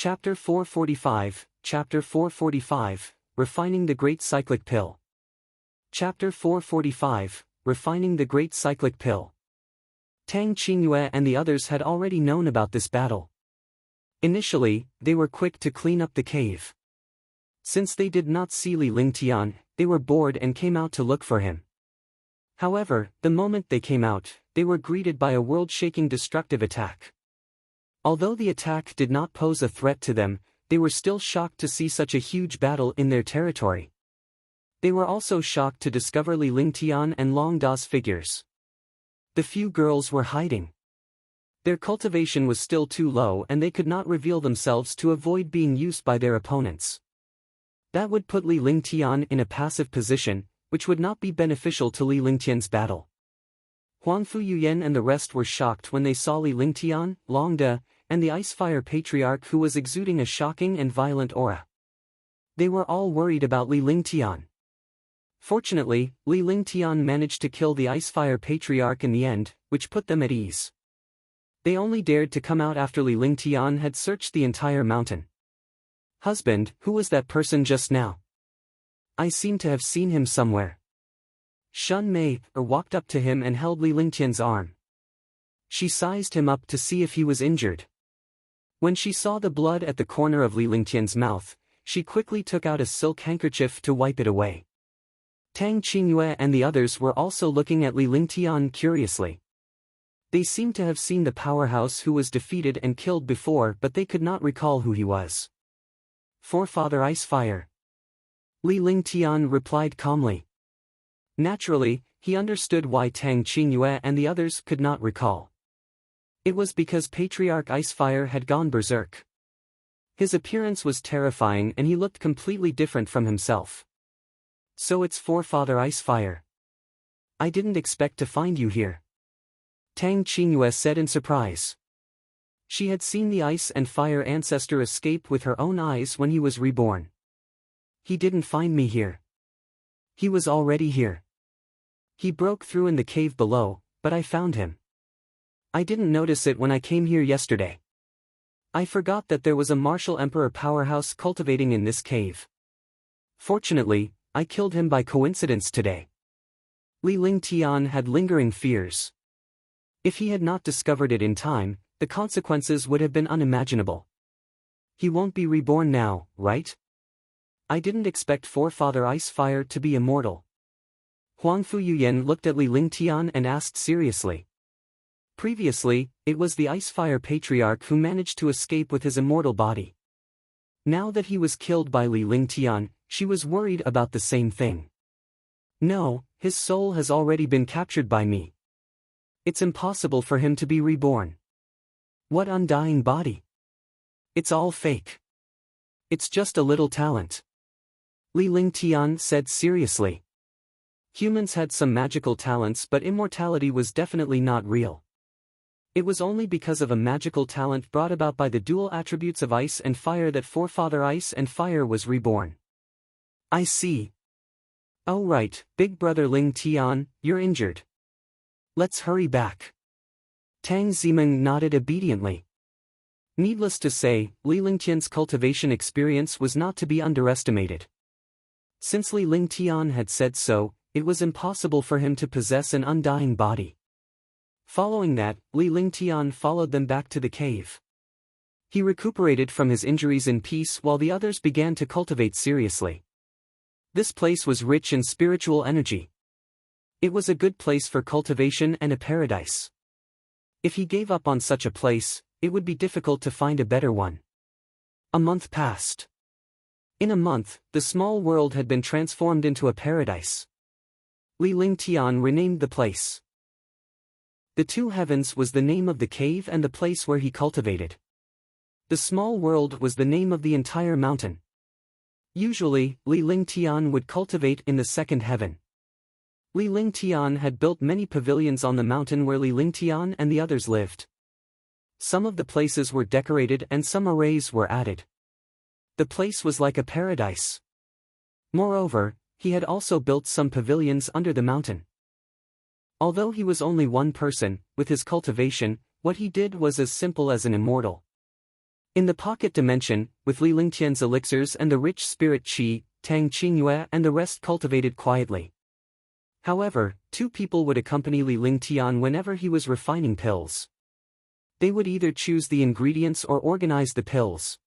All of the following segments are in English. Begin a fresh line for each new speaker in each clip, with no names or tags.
Chapter 445, Refining the Great Cyclic Pill. Chapter 445, Refining the Great Cyclic Pill. Tang Qingyue and the others had already known about this battle. Initially, they were quick to clean up the cave. Since they did not see Li Lingtian, they were bored and came out to look for him. However, the moment they came out, they were greeted by a world-shaking destructive attack. Although the attack did not pose a threat to them, they were still shocked to see such a huge battle in their territory. They were also shocked to discover Li Lingtian and Long Da's figures. The few girls were hiding. Their cultivation was still too low and they could not reveal themselves to avoid being used by their opponents. That would put Li Lingtian in a passive position, which would not be beneficial to Li Lingtian's battle. Huangfu Yuyan and the rest were shocked when they saw Li Lingtian, Long Da, and the Icefire Patriarch who was exuding a shocking and violent aura. They were all worried about Li Lingtian. Fortunately, Li Lingtian managed to kill the Icefire Patriarch in the end, which put them at ease. They only dared to come out after Li Lingtian had searched the entire mountain. "Husband, who was that person just now? I seem to have seen him somewhere." Shun Mei walked up to him and held Li Lingtian's arm. She sized him up to see if he was injured. When she saw the blood at the corner of Li Lingtian's mouth, she quickly took out a silk handkerchief to wipe it away. Tang Qingyue and the others were also looking at Li Lingtian curiously. They seemed to have seen the powerhouse who was defeated and killed before, but they could not recall who he was. "Forefather Icefire," Li Lingtian replied calmly. Naturally, he understood why Tang Qingyue and the others could not recall. It was because Patriarch Icefire had gone berserk. His appearance was terrifying and he looked completely different from himself. "So it's Forefather Icefire. I didn't expect to find you here," Tang Qingyue said in surprise. She had seen the ice and fire ancestor escape with her own eyes when he was reborn. "He didn't find me here. He was already here. He broke through in the cave below, but I found him. I didn't notice it when I came here yesterday. I forgot that there was a martial emperor powerhouse cultivating in this cave. Fortunately, I killed him by coincidence today." Li Lingtian had lingering fears. If he had not discovered it in time, the consequences would have been unimaginable. "He won't be reborn now, right? I didn't expect Forefather Icefire to be immortal." Huangfu Yuyan looked at Li Lingtian and asked seriously. Previously, it was the Icefire Patriarch who managed to escape with his immortal body. Now that he was killed by Li Lingtian, she was worried about the same thing. "No, his soul has already been captured by me. It's impossible for him to be reborn. What undying body? It's all fake. It's just a little talent," Li Lingtian said seriously. Humans had some magical talents, but immortality was definitely not real. It was only because of a magical talent brought about by the dual attributes of ice and fire that Forefather Ice and Fire was reborn. "I see. Oh right, big brother Lingtian, you're injured. Let's hurry back." Tang Zimeng nodded obediently. Needless to say, Li Lingtian's cultivation experience was not to be underestimated. Since Li Lingtian had said so, it was impossible for him to possess an undying body. Following that, Li Lingtian followed them back to the cave. He recuperated from his injuries in peace while the others began to cultivate seriously. This place was rich in spiritual energy. It was a good place for cultivation and a paradise. If he gave up on such a place, it would be difficult to find a better one. A month passed. In a month, the small world had been transformed into a paradise. Li Lingtian renamed the place. The Two Heavens was the name of the cave and the place where he cultivated. The small world was the name of the entire mountain. Usually, Li Lingtian would cultivate in the second heaven. Li Lingtian had built many pavilions on the mountain where Li Lingtian and the others lived. Some of the places were decorated and some arrays were added. The place was like a paradise. Moreover, he had also built some pavilions under the mountain. Although he was only one person, with his cultivation, what he did was as simple as an immortal. In the pocket dimension, with Li Lingtian's elixirs and the rich spirit qi, Tang Qingyue and the rest cultivated quietly. However, two people would accompany Li Lingtian whenever he was refining pills. They would either choose the ingredients or organize the pills.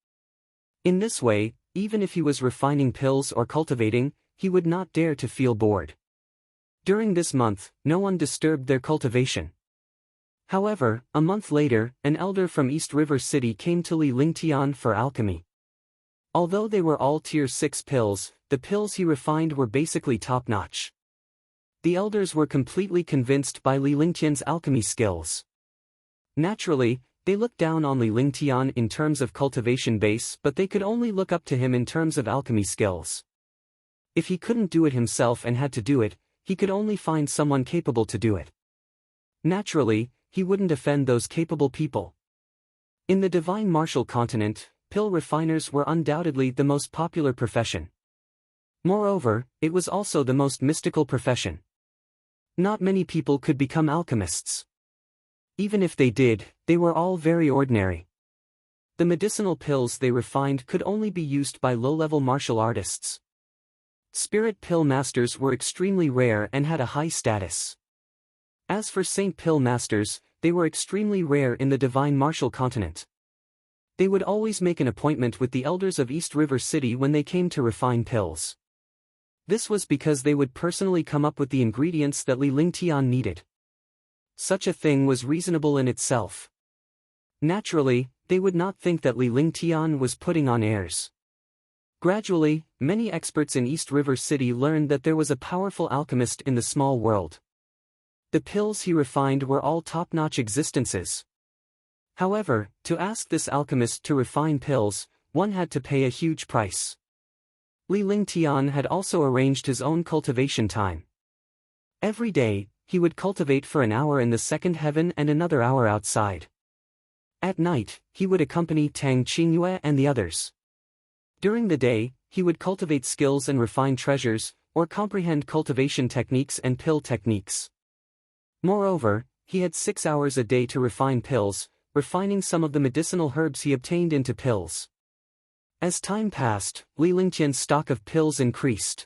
In this way, even if he was refining pills or cultivating, he would not dare to feel bored. During this month, no one disturbed their cultivation. However, a month later, an elder from East River City came to Li Lingtian for alchemy. Although they were all tier 6 pills, the pills he refined were basically top-notch. The elders were completely convinced by Li Lingtian's alchemy skills. Naturally, they looked down on Li Lingtian in terms of cultivation base, but they could only look up to him in terms of alchemy skills. If he couldn't do it himself and had to do it, he could only find someone capable to do it. Naturally, he wouldn't offend those capable people. In the divine martial continent, pill refiners were undoubtedly the most popular profession. Moreover, it was also the most mystical profession. Not many people could become alchemists. Even if they did, they were all very ordinary. The medicinal pills they refined could only be used by low-level martial artists. Spirit pill masters were extremely rare and had a high status. As for saint pill masters, they were extremely rare in the divine martial continent. They would always make an appointment with the elders of East River City when they came to refine pills. This was because they would personally come up with the ingredients that Li Lingtian needed. Such a thing was reasonable in itself. Naturally, they would not think that Li Lingtian was putting on airs. Gradually, many experts in East River City learned that there was a powerful alchemist in the small world. The pills he refined were all top-notch existences. However, to ask this alchemist to refine pills, one had to pay a huge price. Li Lingtian had also arranged his own cultivation time. Every day, he would cultivate for an hour in the second heaven and another hour outside. At night, he would accompany Tang Qingyue and the others. During the day, he would cultivate skills and refine treasures, or comprehend cultivation techniques and pill techniques. Moreover, he had 6 hours a day to refine pills, refining some of the medicinal herbs he obtained into pills. As time passed, Li Lingtian's stock of pills increased.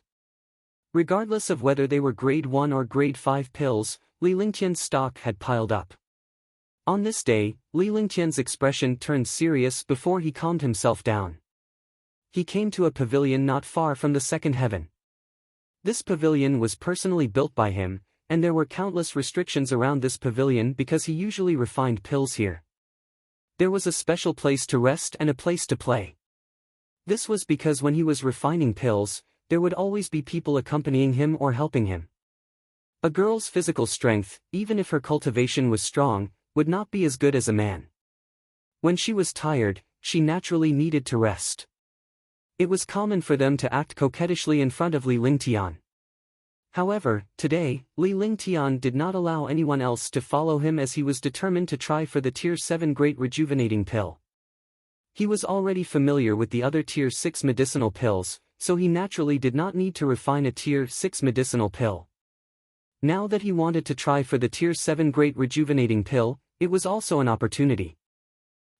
Regardless of whether they were grade 1 or grade 5 pills, Li Lingtian's stock had piled up. On this day, Li Lingtian's expression turned serious before he calmed himself down. He came to a pavilion not far from the second heaven. This pavilion was personally built by him, and there were countless restrictions around this pavilion because he usually refined pills here. There was a special place to rest and a place to play. This was because when he was refining pills, there would always be people accompanying him or helping him. A girl's physical strength, even if her cultivation was strong, would not be as good as a man. When she was tired, she naturally needed to rest. It was common for them to act coquettishly in front of Li Lingtian. However, today, Li Lingtian did not allow anyone else to follow him as he was determined to try for the Tier 7 Great Rejuvenating Pill. He was already familiar with the other Tier 6 medicinal pills, so he naturally did not need to refine a Tier 6 medicinal pill. Now that he wanted to try for the Tier 7 Great Rejuvenating Pill, it was also an opportunity.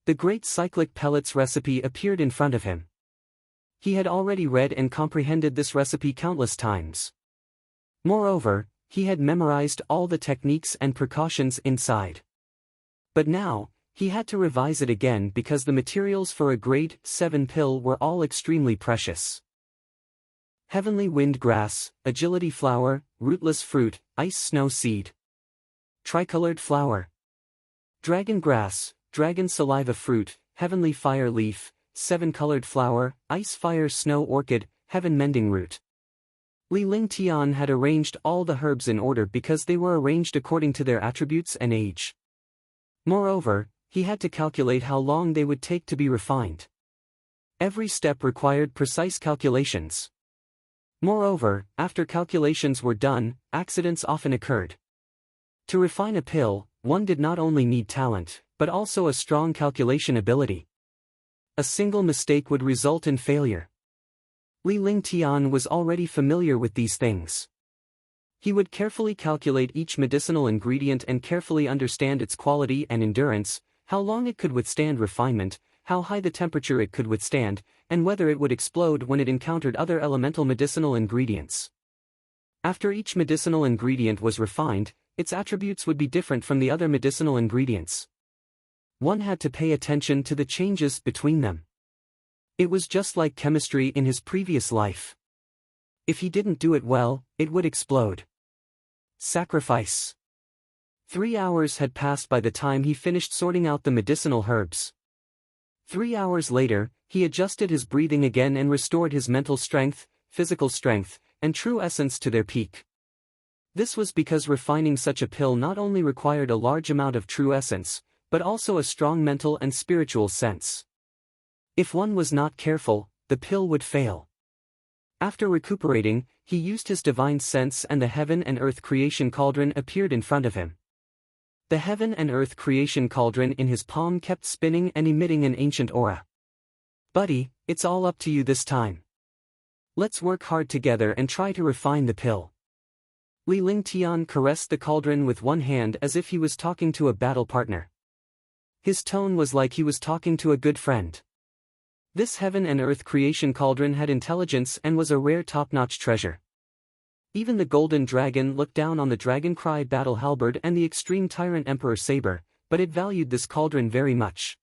The Great Cyclic Pellets recipe appeared in front of him. He had already read and comprehended this recipe countless times. Moreover, he had memorized all the techniques and precautions inside. But now, he had to revise it again because the materials for a grade 7 pill were all extremely precious. Heavenly Wind Grass, Agility Flower, Rootless Fruit, Ice Snow Seed. Tricolored Flower. Dragon Grass, Dragon Saliva Fruit, Heavenly Fire Leaf, 7-colored Flower, Ice Fire Snow Orchid, Heaven Mending Root. Li Lingtian had arranged all the herbs in order because they were arranged according to their attributes and age. Moreover, he had to calculate how long they would take to be refined. Every step required precise calculations. Moreover, after calculations were done, accidents often occurred. To refine a pill, one did not only need talent, but also a strong calculation ability. A single mistake would result in failure. Li Lingtian was already familiar with these things. He would carefully calculate each medicinal ingredient and carefully understand its quality and endurance, how long it could withstand refinement, how high the temperature it could withstand, and whether it would explode when it encountered other elemental medicinal ingredients. After each medicinal ingredient was refined, its attributes would be different from the other medicinal ingredients. One had to pay attention to the changes between them. It was just like chemistry in his previous life. If he didn't do it well, it would explode. Sacrifice. 3 hours had passed by the time he finished sorting out the medicinal herbs. 3 hours later, he adjusted his breathing again and restored his mental strength, physical strength, and true essence to their peak. This was because refining such a pill not only required a large amount of true essence, but also a strong mental and spiritual sense. If one was not careful, the pill would fail. After recuperating, he used his divine sense and the heaven and earth creation cauldron appeared in front of him. The heaven and earth creation cauldron in his palm kept spinning and emitting an ancient aura. "Buddy, it's all up to you this time. Let's work hard together and try to refine the pill." Li Lingtian caressed the cauldron with one hand as if he was talking to a battle partner. His tone was like he was talking to a good friend. This heaven and earth creation cauldron had intelligence and was a rare top-notch treasure. Even the golden dragon looked down on the dragon cry battle halberd and the extreme tyrant emperor saber, but it valued this cauldron very much.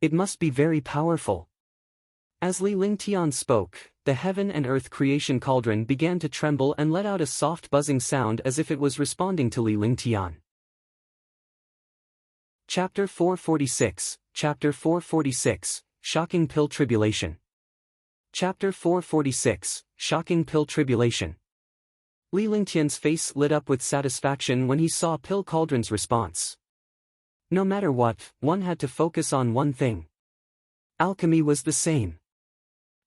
It must be very powerful. As Li Lingtian spoke, the heaven and earth creation cauldron began to tremble and let out a soft buzzing sound as if it was responding to Li Lingtian. Chapter 446, Chapter 446, Shocking Pill Tribulation. Chapter 446, Shocking Pill Tribulation. Li Lingtian's face lit up with satisfaction when he saw Pill Cauldron's response. No matter what, one had to focus on one thing. Alchemy was the same.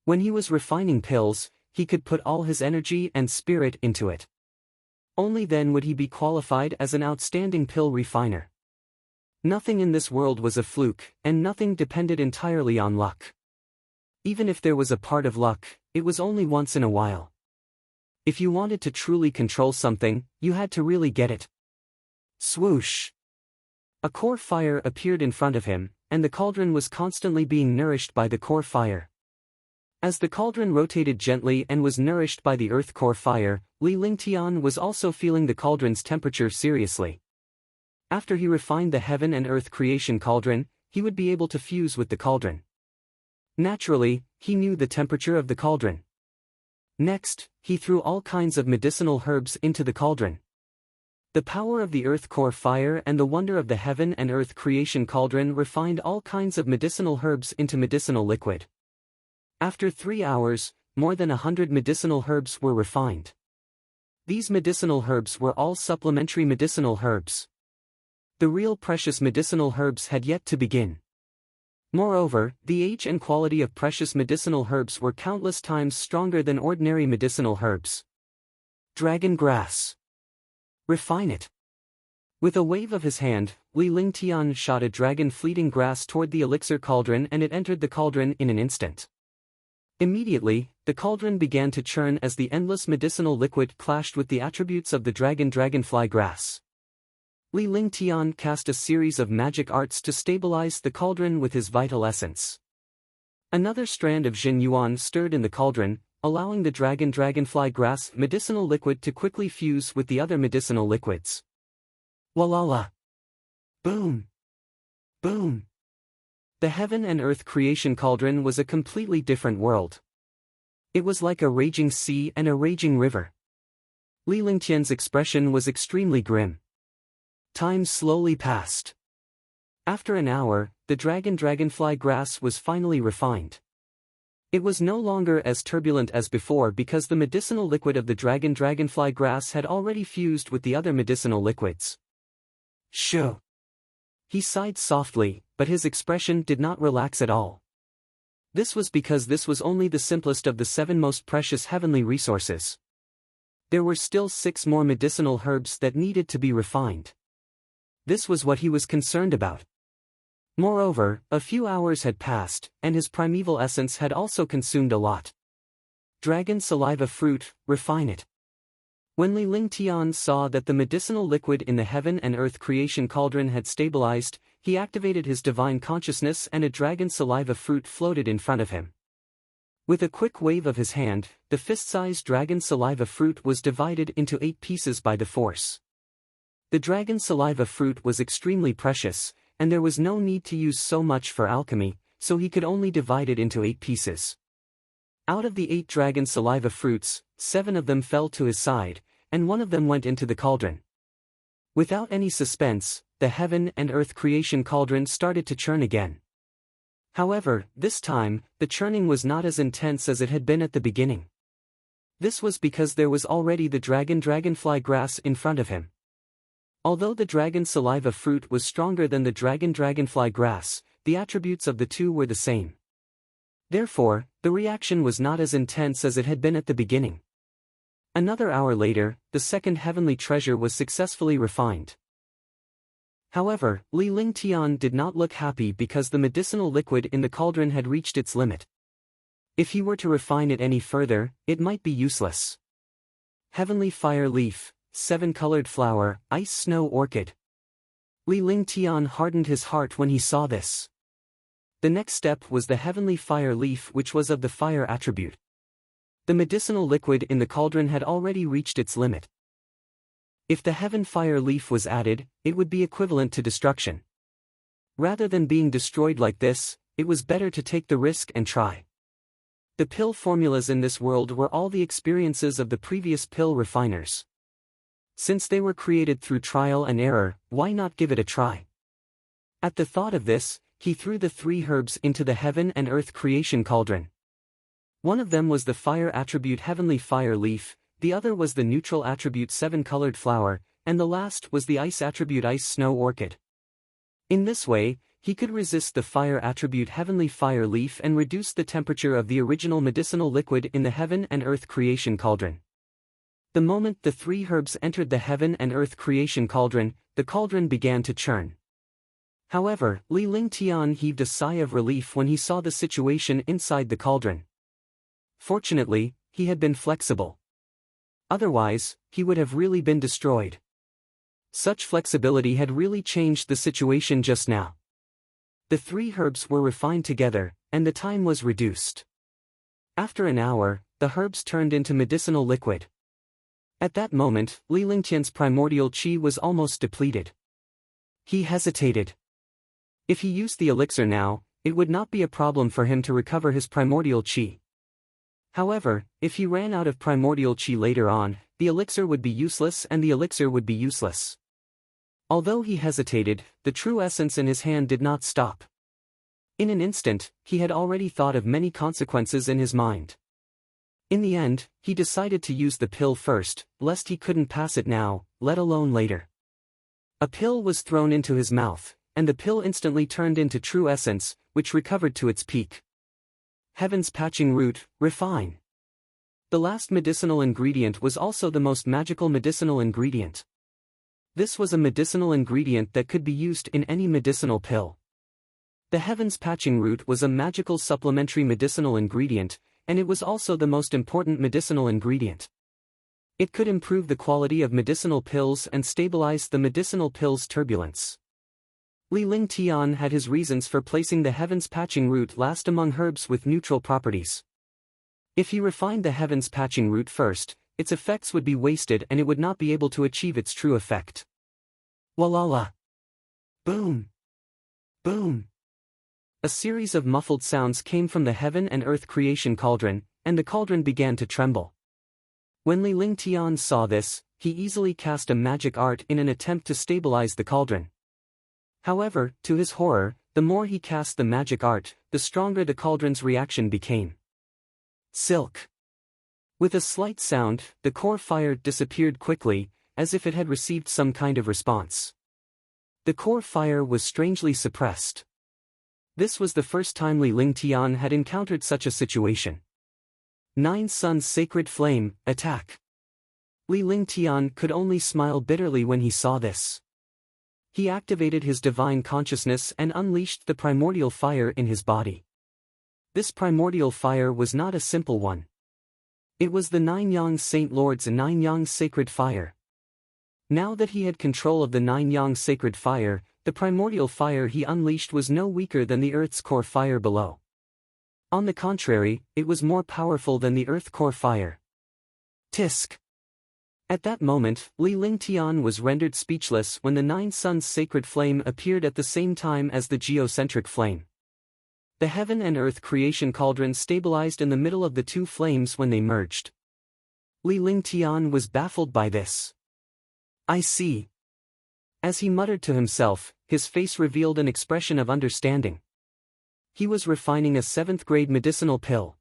When he was refining pills, he could put all his energy and spirit into it. Only then would he be qualified as an outstanding pill refiner. Nothing in this world was a fluke, and nothing depended entirely on luck. Even if there was a part of luck, it was only once in a while. If you wanted to truly control something, you had to really get it. Swoosh! A core fire appeared in front of him, and the cauldron was constantly being nourished by the core fire. As the cauldron rotated gently and was nourished by the earth core fire, Li Lingtian was also feeling the cauldron's temperature seriously. After he refined the heaven and earth creation cauldron, he would be able to fuse with the cauldron. Naturally, he knew the temperature of the cauldron. Next, he threw all kinds of medicinal herbs into the cauldron. The power of the earth core fire and the wonder of the heaven and earth creation cauldron refined all kinds of medicinal herbs into medicinal liquid. After 3 hours, more than 100 medicinal herbs were refined. These medicinal herbs were all supplementary medicinal herbs. The real precious medicinal herbs had yet to begin. Moreover, the age and quality of precious medicinal herbs were countless times stronger than ordinary medicinal herbs. Dragon grass. Refine it. With a wave of his hand, Li Lingtian shot a dragon fleeting grass toward the elixir cauldron and it entered the cauldron in an instant. Immediately, the cauldron began to churn as the endless medicinal liquid clashed with the attributes of the dragonfly grass. Li Lingtian cast a series of magic arts to stabilize the cauldron with his vital essence. Another strand of Jin Yuan stirred in the cauldron, allowing the dragonfly grass medicinal liquid to quickly fuse with the other medicinal liquids. Walala! Boom! Boom! The heaven and earth creation cauldron was a completely different world. It was like a raging sea and a raging river. Li Lingtian's expression was extremely grim. Time slowly passed. After an hour, the dragonfly grass was finally refined. It was no longer as turbulent as before because the medicinal liquid of the dragonfly grass had already fused with the other medicinal liquids. Shoo! He sighed softly, but his expression did not relax at all. This was because this was only the simplest of the 7 most precious heavenly resources. There were still 6 more medicinal herbs that needed to be refined. This was what he was concerned about. Moreover, a few hours had passed, and his primeval essence had also consumed a lot. Dragon saliva fruit, refine it. When Li Lingtian saw that the medicinal liquid in the heaven and earth creation cauldron had stabilized, he activated his divine consciousness and a dragon saliva fruit floated in front of him. With a quick wave of his hand, the fist-sized dragon saliva fruit was divided into 8 pieces by the force. The dragon saliva fruit was extremely precious, and there was no need to use so much for alchemy, so he could only divide it into 8 pieces. Out of the 8 dragon saliva fruits, 7 of them fell to his side, and 1 of them went into the cauldron. Without any suspense, the heaven and earth creation cauldron started to churn again. However, this time, the churning was not as intense as it had been at the beginning. This was because there was already the dragonfly grass in front of him. Although the dragon saliva fruit was stronger than the dragonfly grass, the attributes of the two were the same. Therefore, the reaction was not as intense as it had been at the beginning. Another hour later, the second heavenly treasure was successfully refined. However, Li Lingtian did not look happy because the medicinal liquid in the cauldron had reached its limit. If he were to refine it any further, it might be useless. Heavenly fire leaf, 7-colored flower, ice snow orchid. Li Lingtian hardened his heart when he saw this. The next step was the heavenly fire leaf, which was of the fire attribute. The medicinal liquid in the cauldron had already reached its limit. If the heaven fire leaf was added, it would be equivalent to destruction. Rather than being destroyed like this, it was better to take the risk and try. The pill formulas in this world were all the experiences of the previous pill refiners. Since they were created through trial and error, why not give it a try? At the thought of this, he threw the 3 herbs into the heaven and earth creation cauldron. One of them was the fire attribute heavenly fire leaf, the other was the neutral attribute 7-colored flower, and the last was the ice attribute ice snow orchid. In this way, he could resist the fire attribute heavenly fire leaf and reduce the temperature of the original medicinal liquid in the heaven and earth creation cauldron. The moment the 3 herbs entered the heaven and earth creation cauldron, the cauldron began to churn. However, Li Lingtian heaved a sigh of relief when he saw the situation inside the cauldron. Fortunately, he had been flexible. Otherwise, he would have really been destroyed. Such flexibility had really changed the situation just now. The 3 herbs were refined together, and the time was reduced. After an hour, the herbs turned into medicinal liquid. At that moment, Li Lingtian's primordial qi was almost depleted. He hesitated. If he used the elixir now, it would not be a problem for him to recover his primordial qi. However, if he ran out of primordial qi later on, the elixir would be useless and the elixir would be useless. Although he hesitated, the true essence in his hand did not stop. In an instant, he had already thought of many consequences in his mind. In the end, he decided to use the pill first, lest he couldn't pass it now, let alone later. A pill was thrown into his mouth, and the pill instantly turned into true essence, which recovered to its peak. Heaven's patching root, refine. The last medicinal ingredient was also the most magical medicinal ingredient. This was a medicinal ingredient that could be used in any medicinal pill. The heaven's patching root was a magical supplementary medicinal ingredient, and it was also the most important medicinal ingredient. It could improve the quality of medicinal pills and stabilize the medicinal pill's turbulence. Li Lingtian had his reasons for placing the heaven's patching root last among herbs with neutral properties. If he refined the heaven's patching root first, its effects would be wasted and it would not be able to achieve its true effect. Walala! Boom! Boom! A series of muffled sounds came from the heaven and earth creation cauldron, and the cauldron began to tremble. When Li Lingtian saw this, he easily cast a magic art in an attempt to stabilize the cauldron. However, to his horror, the more he cast the magic art, the stronger the cauldron's reaction became. Silk. With a slight sound, the core fire disappeared quickly, as if it had received some kind of response. The core fire was strangely suppressed. This was the first time Li Lingtian had encountered such a situation. 9 Sun's sacred flame, attack. Li Lingtian could only smile bitterly when he saw this. He activated his divine consciousness and unleashed the primordial fire in his body. This primordial fire was not a simple one. It was the Nine Yang Saint Lord's Nine Yang Sacred Fire. Now that he had control of the Nine Yang Sacred Fire, the primordial fire he unleashed was no weaker than the Earth's core fire below. On the contrary, it was more powerful than the Earth core fire. Tisk! At that moment, Li Lingtian was rendered speechless when the Nine Suns' sacred flame appeared at the same time as the geocentric flame. The heaven and earth creation cauldron stabilized in the middle of the two flames when they merged. Li Lingtian was baffled by this. "I see." As he muttered to himself, his face revealed an expression of understanding. He was refining a 7th-grade medicinal pill.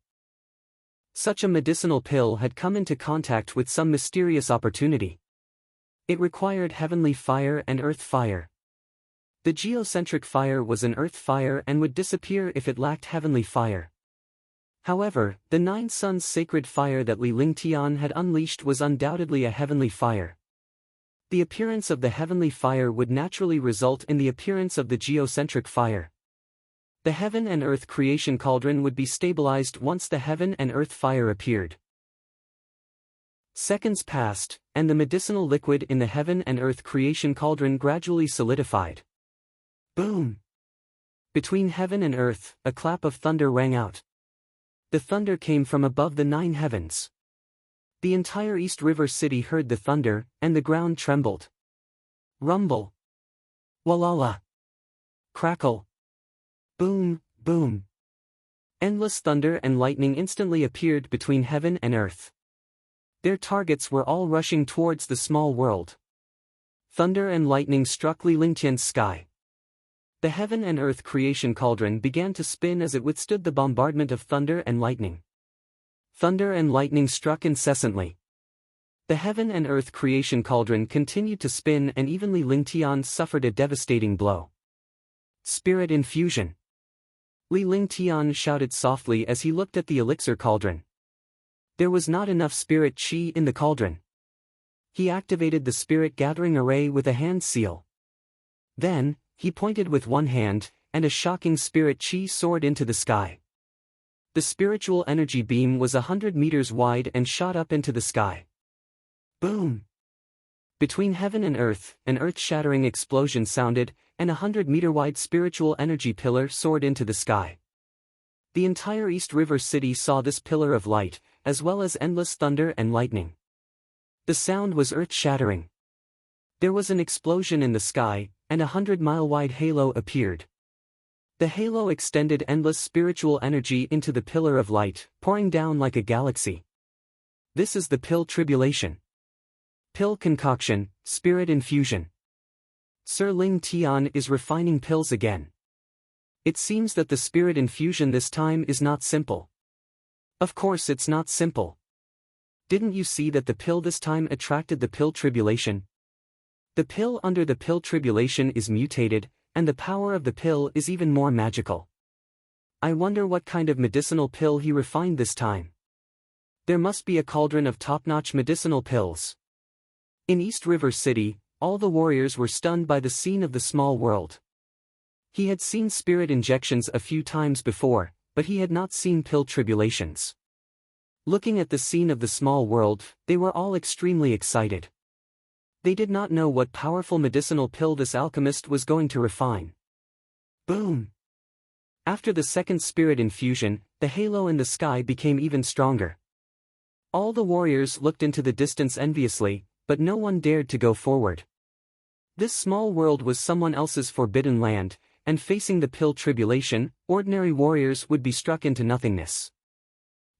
Such a medicinal pill had come into contact with some mysterious opportunity. It required heavenly fire and earth fire. The geocentric fire was an earth fire and would disappear if it lacked heavenly fire. However, the Nine Suns' sacred fire that Li Lingtian had unleashed was undoubtedly a heavenly fire. The appearance of the heavenly fire would naturally result in the appearance of the geocentric fire. The heaven and earth creation cauldron would be stabilized once the heaven and earth fire appeared. Seconds passed, and the medicinal liquid in the heaven and earth creation cauldron gradually solidified. Boom! Between heaven and earth, a clap of thunder rang out. The thunder came from above the 9 heavens. The entire East River City heard the thunder, and the ground trembled. Rumble! Walala! Crackle! Boom, boom. Endless thunder and lightning instantly appeared between heaven and earth. Their targets were all rushing towards the small world. Thunder and lightning struck Li Lingtian's sky. The heaven and earth creation cauldron began to spin as it withstood the bombardment of thunder and lightning. Thunder and lightning struck incessantly. The heaven and earth creation cauldron continued to spin, and even Li Lingtian suffered a devastating blow. Spirit infusion. Li Lingtian shouted softly as he looked at the elixir cauldron. There was not enough spirit chi in the cauldron. He activated the spirit gathering array with a hand seal. Then, he pointed with one hand, and a shocking spirit chi soared into the sky. The spiritual energy beam was 100 meters wide and shot up into the sky. Boom! Between heaven and earth, an earth-shattering explosion sounded, and a 100-meter-wide spiritual energy pillar soared into the sky. The entire East River City saw this pillar of light, as well as endless thunder and lightning. The sound was earth-shattering. There was an explosion in the sky, and a 100-mile-wide halo appeared. The halo extended endless spiritual energy into the pillar of light, pouring down like a galaxy. This is the pill tribulation. Pill concoction, spirit infusion. Sir Lingtian is refining pills again. It seems that the spirit infusion this time is not simple. Of course it's not simple. Didn't you see that the pill this time attracted the pill tribulation? The pill under the pill tribulation is mutated, and the power of the pill is even more magical. I wonder what kind of medicinal pill he refined this time. There must be a cauldron of top-notch medicinal pills. In East River City, all the warriors were stunned by the scene of the small world. He had seen spirit injections a few times before, but he had not seen pill tribulations. Looking at the scene of the small world, they were all extremely excited. They did not know what powerful medicinal pill this alchemist was going to refine. Boom! After the second spirit infusion, the halo in the sky became even stronger. All the warriors looked into the distance enviously, but no one dared to go forward. This small world was someone else's forbidden land, and facing the pill tribulation, ordinary warriors would be struck into nothingness.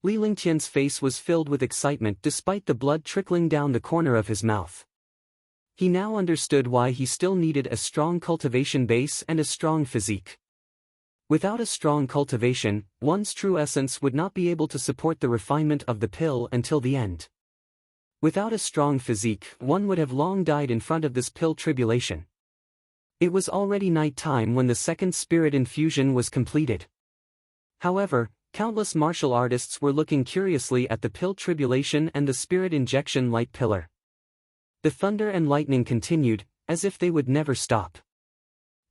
Li Lingtian's face was filled with excitement despite the blood trickling down the corner of his mouth. He now understood why he still needed a strong cultivation base and a strong physique. Without a strong cultivation, one's true essence would not be able to support the refinement of the pill until the end. Without a strong physique, one would have long died in front of this pill tribulation. It was already night time when the second spirit infusion was completed. However, countless martial artists were looking curiously at the pill tribulation and the spirit injection light pillar. The thunder and lightning continued, as if they would never stop.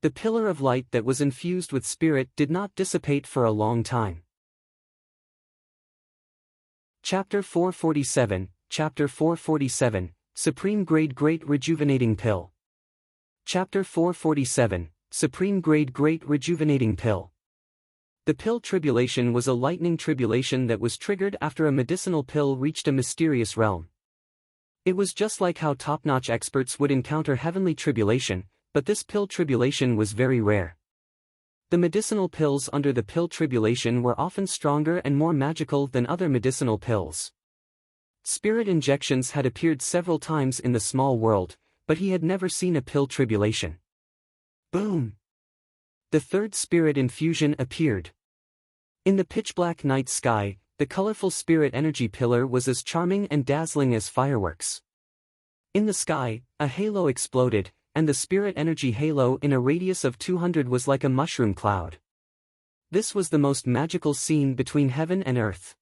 The pillar of light that was infused with spirit did not dissipate for a long time. Chapter 447, Chapter 447, Supreme Grade Great Rejuvenating Pill. Chapter 447, Supreme Grade Great Rejuvenating Pill. The pill tribulation was a lightning tribulation that was triggered after a medicinal pill reached a mysterious realm. It was just like how top-notch experts would encounter heavenly tribulation, but this pill tribulation was very rare. The medicinal pills under the pill tribulation were often stronger and more magical than other medicinal pills. Spirit injections had appeared several times in the small world, but he had never seen a pill tribulation. Boom! The third spirit infusion appeared. In the pitch-black night sky, the colorful spirit energy pillar was as charming and dazzling as fireworks. In the sky, a halo exploded, and the spirit energy halo in a radius of 200 was like a mushroom cloud. This was the most magical scene between heaven and earth.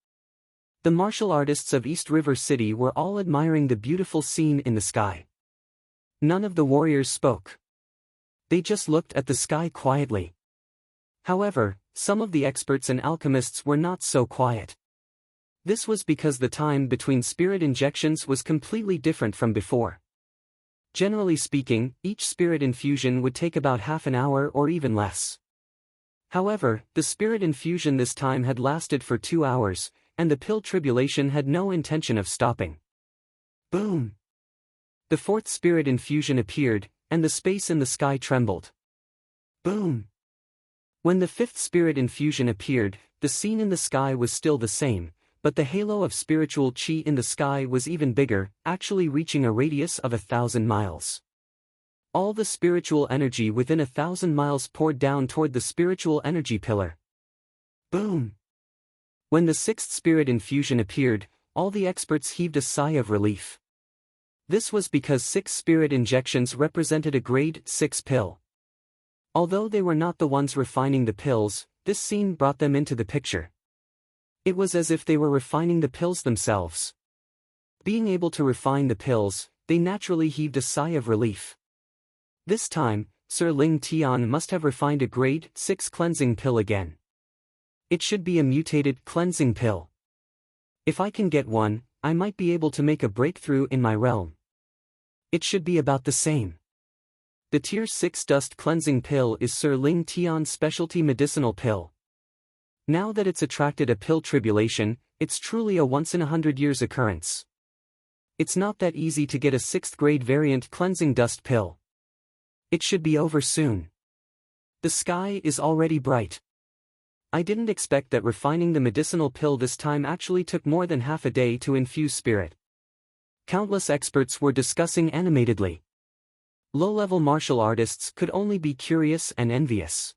The martial artists of East River City were all admiring the beautiful scene in the sky. None of the warriors spoke. They just looked at the sky quietly. However, some of the experts and alchemists were not so quiet. This was because the time between spirit injections was completely different from before. Generally speaking, each spirit infusion would take about half an hour or even less. However, the spirit infusion this time had lasted for 2 hours, and the pill tribulation had no intention of stopping. Boom! The fourth spirit infusion appeared, and the space in the sky trembled. Boom! When the fifth spirit infusion appeared, the scene in the sky was still the same, but the halo of spiritual chi in the sky was even bigger, actually reaching a radius of 1,000 miles. All the spiritual energy within 1,000 miles poured down toward the spiritual energy pillar. Boom! When the sixth spirit infusion appeared, all the experts heaved a sigh of relief. This was because 6 spirit injections represented a grade 6 pill. Although they were not the ones refining the pills, this scene brought them into the picture. It was as if they were refining the pills themselves. Being able to refine the pills, they naturally heaved a sigh of relief. This time, Sir Ling Tian must have refined a grade 6 cleansing pill again. It should be a mutated cleansing pill. If I can get one, I might be able to make a breakthrough in my realm. It should be about the same. The Tier 6 Dust Cleansing Pill is Sir Ling Tian's specialty medicinal pill. Now that it's attracted a pill tribulation, it's truly a once-in-100 years occurrence. It's not that easy to get a 6th grade variant cleansing dust pill. It should be over soon. The sky is already bright. I didn't expect that refining the medicinal pill this time actually took more than half a day to infuse spirit. Countless experts were discussing animatedly. Low-level martial artists could only be curious and envious.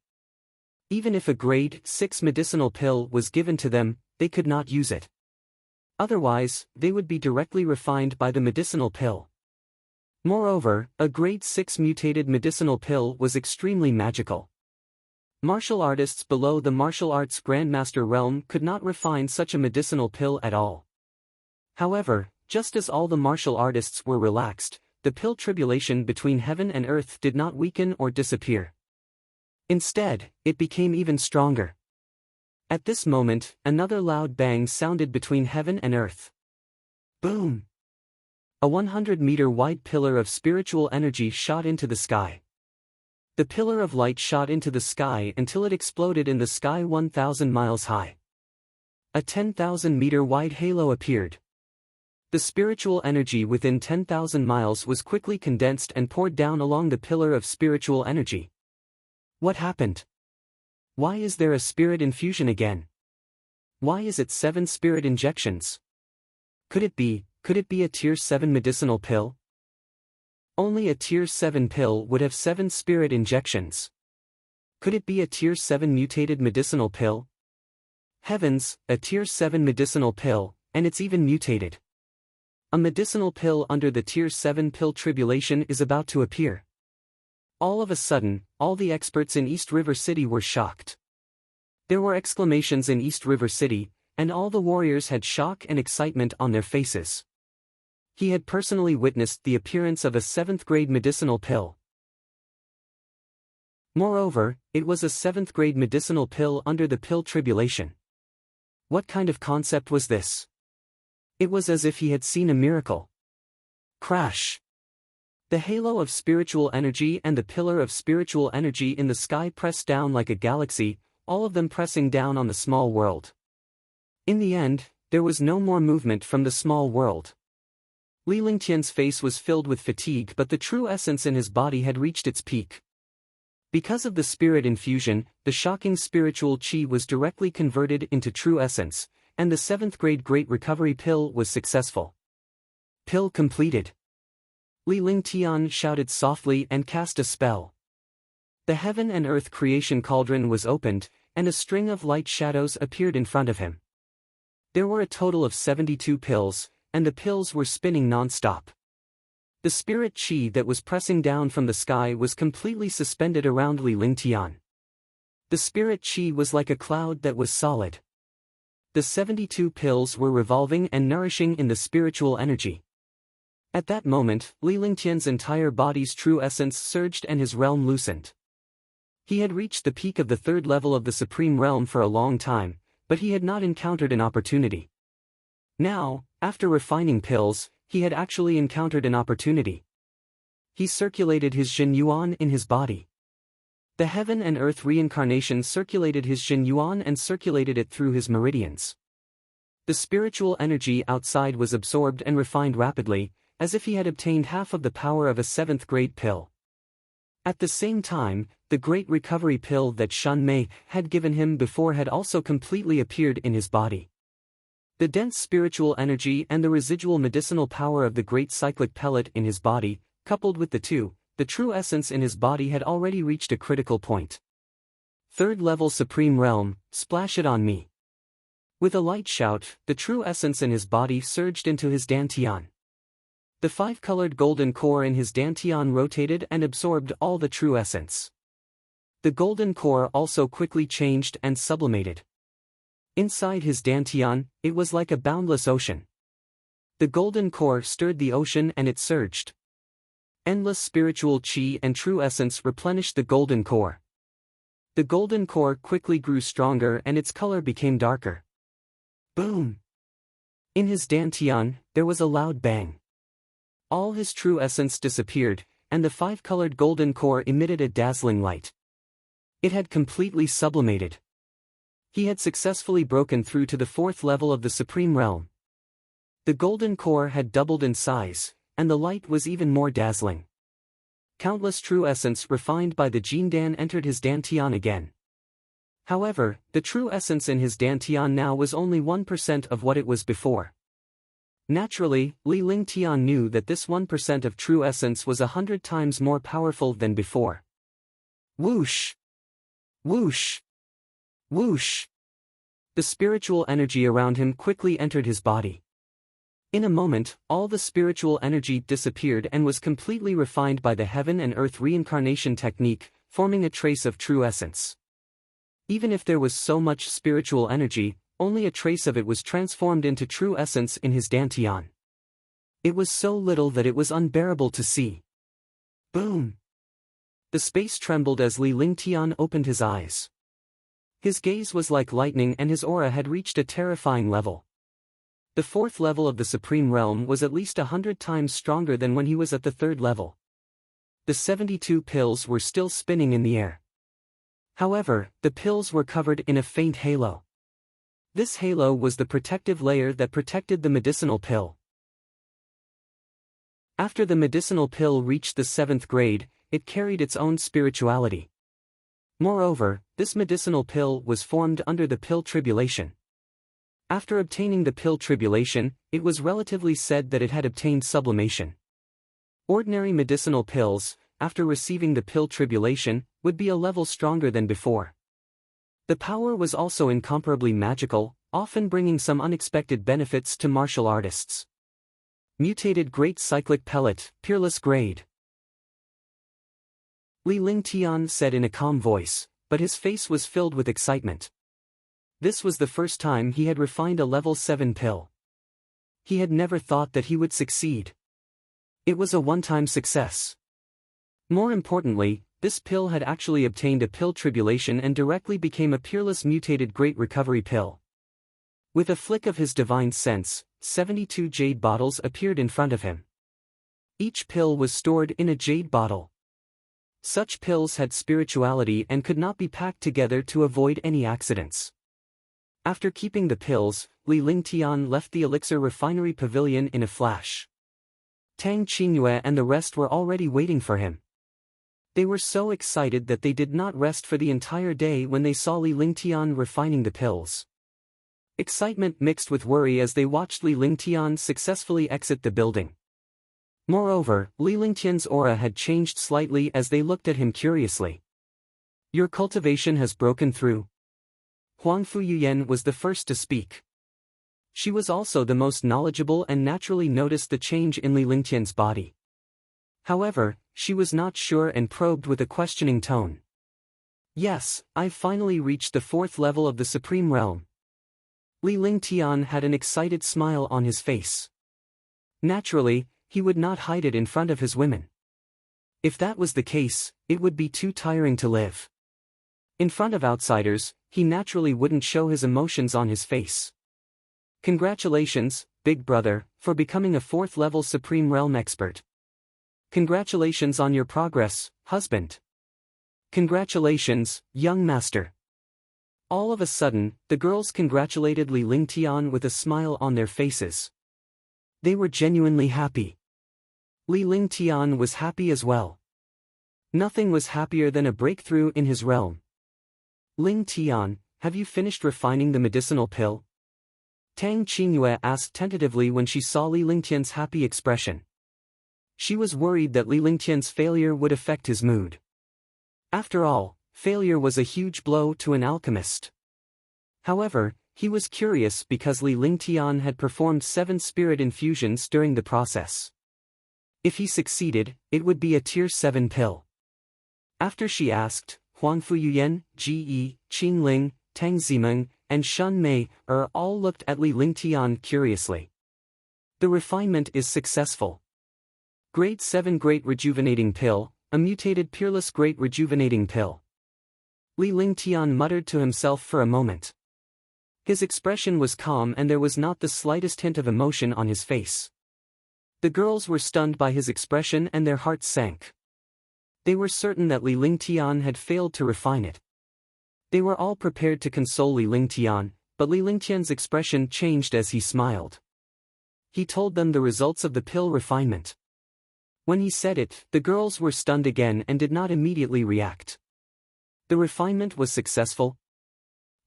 Even if a grade 6 medicinal pill was given to them, they could not use it. Otherwise, they would be directly refined by the medicinal pill. Moreover, a grade 6 mutated medicinal pill was extremely magical. Martial artists below the martial arts grandmaster realm could not refine such a medicinal pill at all. However, just as all the martial artists were relaxed, the pill tribulation between heaven and earth did not weaken or disappear. Instead, it became even stronger. At this moment, another loud bang sounded between heaven and earth. Boom! A 100-meter wide pillar of spiritual energy shot into the sky. The pillar of light shot into the sky until it exploded in the sky 1,000 miles high. A 10,000-meter wide halo appeared. The spiritual energy within 10,000 miles was quickly condensed and poured down along the pillar of spiritual energy. What happened? Why is there a spirit infusion again? Why is it 7 spirit injections? Could it be a Tier 7 medicinal pill? Only a Tier 7 pill would have 7 spirit injections. Could it be a Tier 7 mutated medicinal pill? Heavens, a Tier 7 medicinal pill, and it's even mutated. A medicinal pill under the Tier 7 pill tribulation is about to appear. All of a sudden, all the experts in East River City were shocked. There were exclamations in East River City, and all the warriors had shock and excitement on their faces. He had personally witnessed the appearance of a 7th grade medicinal pill. Moreover, it was a 7th grade medicinal pill under the pill tribulation. What kind of concept was this? It was as if he had seen a miracle. Crash! The halo of spiritual energy and the pillar of spiritual energy in the sky pressed down like a galaxy, all of them pressing down on the small world. In the end, there was no more movement from the small world. Li Lingtian's face was filled with fatigue, but the true essence in his body had reached its peak. Because of the spirit infusion, the shocking spiritual qi was directly converted into true essence, and the 7th grade Great Recovery Pill was successful. Pill completed. Li Lingtian shouted softly and cast a spell. The heaven and earth creation cauldron was opened, and a string of light shadows appeared in front of him. There were a total of 72 pills, and the pills were spinning non-stop. The spirit qi that was pressing down from the sky was completely suspended around Li Lingtian. The spirit qi was like a cloud that was solid. The 72 pills were revolving and nourishing in the spiritual energy. At that moment, Li Lingtian's entire body's true essence surged and his realm loosened. He had reached the peak of the 3rd level of the Supreme Realm for a long time, but he had not encountered an opportunity. Now, after refining pills, he had actually encountered an opportunity. He circulated his Jin Yuan in his body. The heaven and earth reincarnation circulated his Jin Yuan and circulated it through his meridians. The spiritual energy outside was absorbed and refined rapidly, as if he had obtained half of the power of a 7th grade pill. At the same time, the Great Recovery Pill that Shan Mei had given him before had also completely appeared in his body. The dense spiritual energy and the residual medicinal power of the Great Cyclic Pellet in his body, coupled with the true essence in his body had already reached a critical point. 3rd level Supreme Realm, splash it on me. With a light shout, the true essence in his body surged into his dantian. The 5-colored golden core in his dantian rotated and absorbed all the true essence. The golden core also quickly changed and sublimated. Inside his dantian, it was like a boundless ocean. The golden core stirred the ocean and it surged. Endless spiritual qi and true essence replenished the golden core. The golden core quickly grew stronger and its color became darker. Boom! In his dantian, there was a loud bang. All his true essence disappeared, and the 5-colored golden core emitted a dazzling light. It had completely sublimated. He had successfully broken through to the 4th level of the Supreme Realm. The golden core had doubled in size, and the light was even more dazzling. Countless true essence refined by the Jindan entered his dantian again. However, the true essence in his dantian now was only 1% of what it was before. Naturally, Li Lingtian knew that this 1% of true essence was 100 times more powerful than before. Whoosh! Whoosh! Whoosh! The spiritual energy around him quickly entered his body. In a moment, all the spiritual energy disappeared and was completely refined by the heaven and earth reincarnation technique, forming a trace of true essence. Even if there was so much spiritual energy, only a trace of it was transformed into true essence in his dantian. It was so little that it was unbearable to see. Boom! The space trembled as Li Lingtian opened his eyes. His gaze was like lightning and his aura had reached a terrifying level. The 4th level of the Supreme Realm was at least 100 times stronger than when he was at the 3rd level. The 72 pills were still spinning in the air. However, the pills were covered in a faint halo. This halo was the protective layer that protected the medicinal pill. After the medicinal pill reached the 7th grade, it carried its own spirituality. Moreover, this medicinal pill was formed under the pill tribulation. After obtaining the pill tribulation, it was relatively said that it had obtained sublimation. Ordinary medicinal pills, after receiving the pill tribulation, would be a level stronger than before. The power was also incomparably magical, often bringing some unexpected benefits to martial artists. Mutated Great Cyclic Pellet, Peerless Grade. Li Lingtian said in a calm voice, but his face was filled with excitement. This was the first time he had refined a level 7 pill. He had never thought that he would succeed. It was a one-time success. More importantly, this pill had actually obtained a pill tribulation and directly became a peerless mutated Great Recovery Pill. With a flick of his divine sense, 72 jade bottles appeared in front of him. Each pill was stored in a jade bottle. Such pills had spirituality and could not be packed together to avoid any accidents. After keeping the pills, Li Lingtian left the elixir refinery pavilion in a flash. Tang Qingyue and the rest were already waiting for him. They were so excited that they did not rest for the entire day when they saw Li Lingtian refining the pills. Excitement mixed with worry as they watched Li Lingtian successfully exit the building. Moreover, Li Lingtian's aura had changed slightly as they looked at him curiously. "Your cultivation has broken through." Huang Fuyuyan was the first to speak. She was also the most knowledgeable and naturally noticed the change in Li Lingtian's body. However, she was not sure and probed with a questioning tone. "Yes, I've finally reached the 4th level of the Supreme Realm." Li Lingtian had an excited smile on his face. Naturally, he would not hide it in front of his women. If that was the case, it would be too tiring to live. In front of outsiders, he naturally wouldn't show his emotions on his face. "Congratulations, big brother, for becoming a 4th-level Supreme Realm expert. Congratulations on your progress, husband. Congratulations, young master." All of a sudden, the girls congratulated Li Lingtian with a smile on their faces. They were genuinely happy. Li Lingtian was happy as well. Nothing was happier than a breakthrough in his realm. "Lingtian, have you finished refining the medicinal pill?" Tang Qingyue asked tentatively when she saw Li Lingtian's happy expression. She was worried that Li Lingtian's failure would affect his mood. After all, failure was a huge blow to an alchemist. However, he was curious because Li Lingtian had performed 7 spirit infusions during the process. If he succeeded, it would be a tier 7 pill. After she asked, Huang Fuyuyan, Ge, Qingling, Tang Zimeng, and Shun Mei all looked at Li Lingtian curiously. The refinement is successful. Grade 7 Great Rejuvenating Pill, a mutated Peerless Great Rejuvenating Pill. Li Lingtian muttered to himself for a moment. His expression was calm and there was not the slightest hint of emotion on his face. The girls were stunned by his expression and their hearts sank. They were certain that Li Lingtian had failed to refine it. They were all prepared to console Li Lingtian, but Li Lingtian's expression changed as he smiled. He told them the results of the pill refinement. When he said it, the girls were stunned again and did not immediately react. The refinement was successful.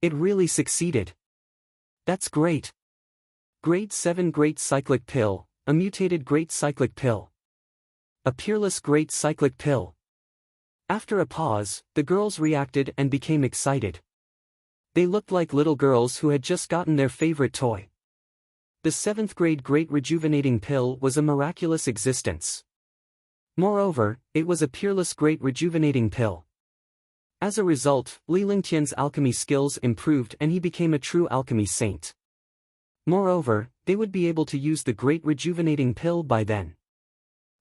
It really succeeded. That's great. Grade 7 Great Cyclic Pill, a mutated Great Cyclic Pill. A peerless Great Cyclic Pill. After a pause, the girls reacted and became excited. They looked like little girls who had just gotten their favorite toy. The 7th grade Great Rejuvenating Pill was a miraculous existence. Moreover, it was a peerless Great Rejuvenating Pill. As a result, Li Lingtian's alchemy skills improved and he became a true alchemy saint. Moreover, they would be able to use the Great Rejuvenating Pill by then.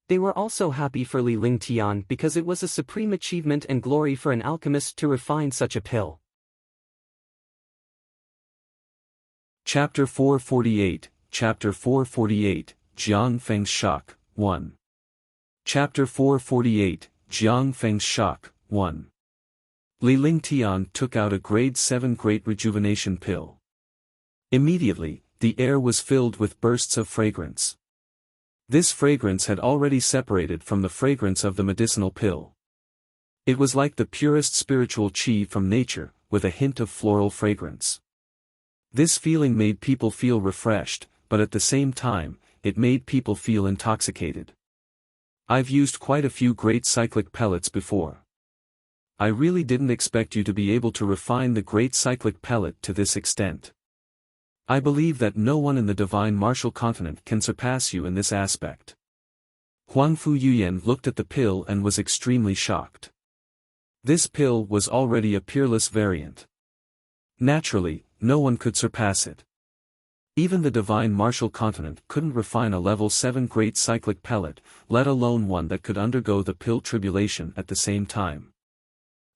They were also happy for Li Lingtian because it was a supreme achievement and glory for an alchemist to refine such a pill.
Chapter 448, Chapter 448, Jiang Feng's Shock, 1. Chapter 448, Jiang Feng's Shock, 1. Li Lingtian took out a grade 7 Great Rejuvenation Pill. Immediately, the air was filled with bursts of fragrance. This fragrance had already separated from the fragrance of the medicinal pill. It was like the purest spiritual qi from nature, with a hint of floral fragrance. This feeling made people feel refreshed, but at the same time, it made people feel intoxicated. I've used quite a few great cyclic pellets before. I really didn't expect you to be able to refine the great cyclic pellet to this extent. I believe that no one in the divine martial continent can surpass you in this aspect. Huang Fuyuyan looked at the pill and was extremely shocked. This pill was already a peerless variant. Naturally, no one could surpass it. Even the divine martial continent couldn't refine a level 7 great cyclic pellet, let alone one that could undergo the pill tribulation at the same time.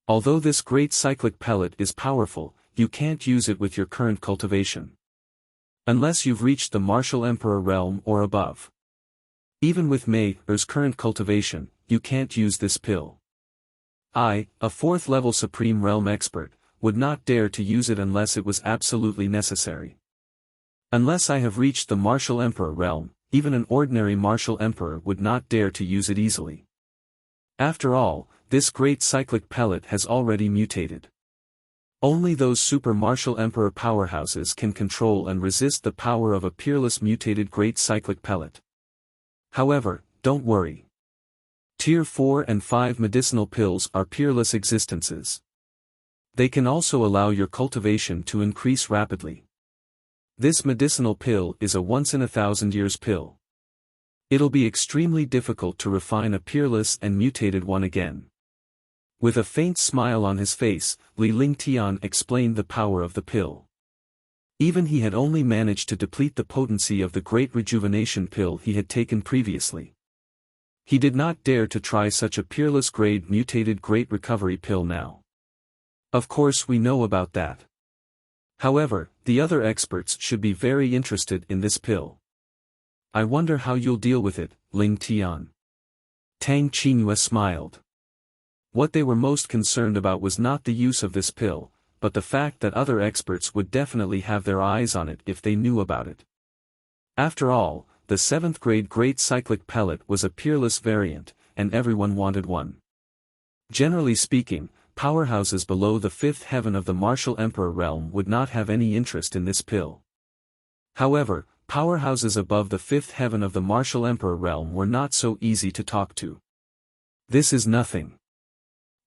Although this great cyclic pellet is powerful, you can't use it with your current cultivation. Unless you've reached the Martial Emperor realm or above. Even with May's current cultivation, you can't use this pill. I, a 4th level Supreme Realm expert, would not dare to use it unless it was absolutely necessary. Unless I have reached the Martial Emperor realm, even an ordinary Martial Emperor would not dare to use it easily. After all, this great cyclic pellet has already mutated. Only those super Martial Emperor powerhouses can control and resist the power of a peerless mutated great cyclic pellet. However, don't worry. Tier 4 and 5 medicinal pills are peerless existences. They can also allow your cultivation to increase rapidly. This medicinal pill is a once-in-a-thousand-years pill. It'll be extremely difficult to refine a peerless and mutated one again. With a faint smile on his face, Li Lingtian explained the power of the pill. Even he had only managed to deplete the potency of the great rejuvenation pill he had taken previously. He did not dare to try such a peerless grade mutated great recovery pill now. Of course we know about that. However, the other experts should be very interested in this pill. I wonder how you'll deal with it, Ling Tian. Tang Qingyue smiled. What they were most concerned about was not the use of this pill, but the fact that other experts would definitely have their eyes on it if they knew about it. After all, the 7th grade Great Cyclic Pellet was a peerless variant, and everyone wanted one. Generally speaking, powerhouses below the 5th heaven of the Martial Emperor realm would not have any interest in this pill. However, powerhouses above the 5th heaven of the Martial Emperor realm were not so easy to talk to. This is nothing.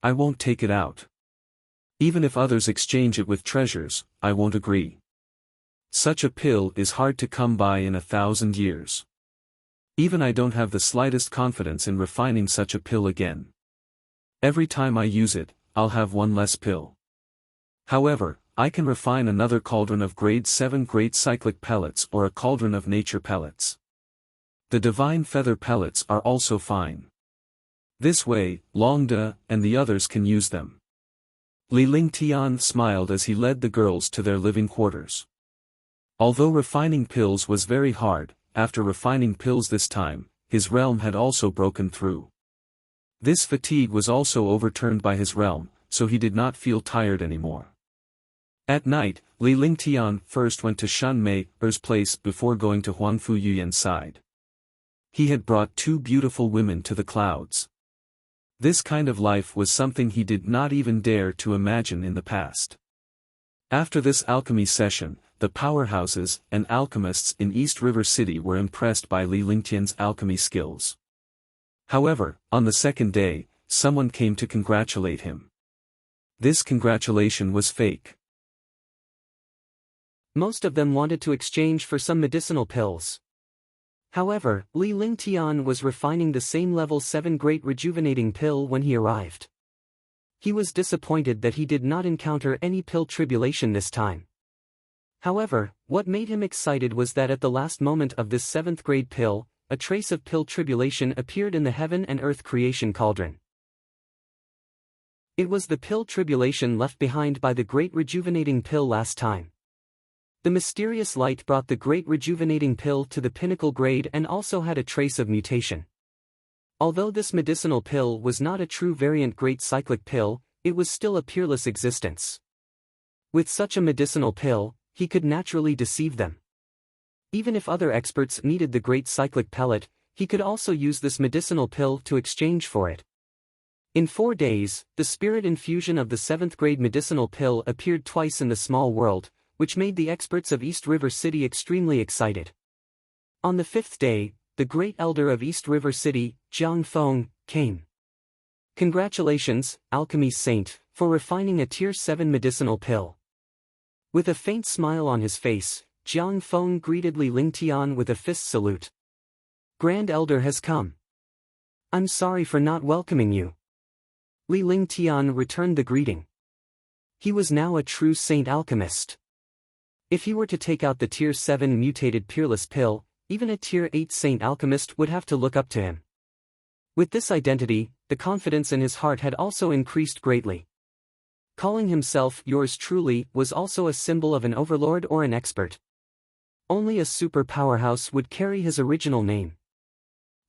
I won't take it out. Even if others exchange it with treasures, I won't agree. Such a pill is hard to come by in 1,000 years. Even I don't have the slightest confidence in refining such a pill again. Every time I use it, I'll have one less pill. However, I can refine another cauldron of grade 7 great cyclic pellets or a cauldron of nature pellets. The divine feather pellets are also fine. This way, Longde and the others can use them. Li Lingtian smiled as he led the girls to their living quarters. Although refining pills was very hard, after refining pills this time, his realm had also broken through. This fatigue was also overturned by his realm, so he did not feel tired anymore. At night, Li Lingtian first went to Shan Mei's place before going to Huangfu Yuyan's side. He had brought 2 beautiful women to the clouds. This kind of life was something he did not even dare to imagine in the past. After this alchemy session, the powerhouses and alchemists in East River City were impressed by Li Lingtian's alchemy skills. However, on the second day, someone came to congratulate him. This congratulation was fake.
Most of them wanted to exchange for some medicinal pills. However, Li Lingtian was refining the same level 7 great rejuvenating pill when he arrived. He was disappointed that he did not encounter any pill tribulation this time. However, what made him excited was that at the last moment of this 7th grade pill, a trace of pill tribulation appeared in the heaven and earth creation cauldron. It was the pill tribulation left behind by the great rejuvenating pill last time. The mysterious light brought the great rejuvenating pill to the pinnacle grade and also had a trace of mutation. Although this medicinal pill was not a true variant great cyclic pill, it was still a peerless existence. With such a medicinal pill, he could naturally deceive them. Even if other experts needed the great cyclic pellet, he could also use this medicinal pill to exchange for it. In 4 days, the spirit infusion of the 7th grade medicinal pill appeared twice in the small world, which made the experts of East River City extremely excited. On the 5th day, the great elder of East River City, Jiang Feng, came. Congratulations, alchemy saint, for refining a tier 7 medicinal pill. With a faint smile on his face, Jiang Feng greeted Li Lingtian with a fist salute. Grand Elder has come. I'm sorry for not welcoming you. Li Lingtian returned the greeting. He was now a true saint alchemist. If he were to take out the tier 7 mutated peerless pill, even a tier 8 saint alchemist would have to look up to him. With this identity, the confidence in his heart had also increased greatly. Calling himself yours truly was also a symbol of an overlord or an expert. Only a super powerhouse would carry his original name.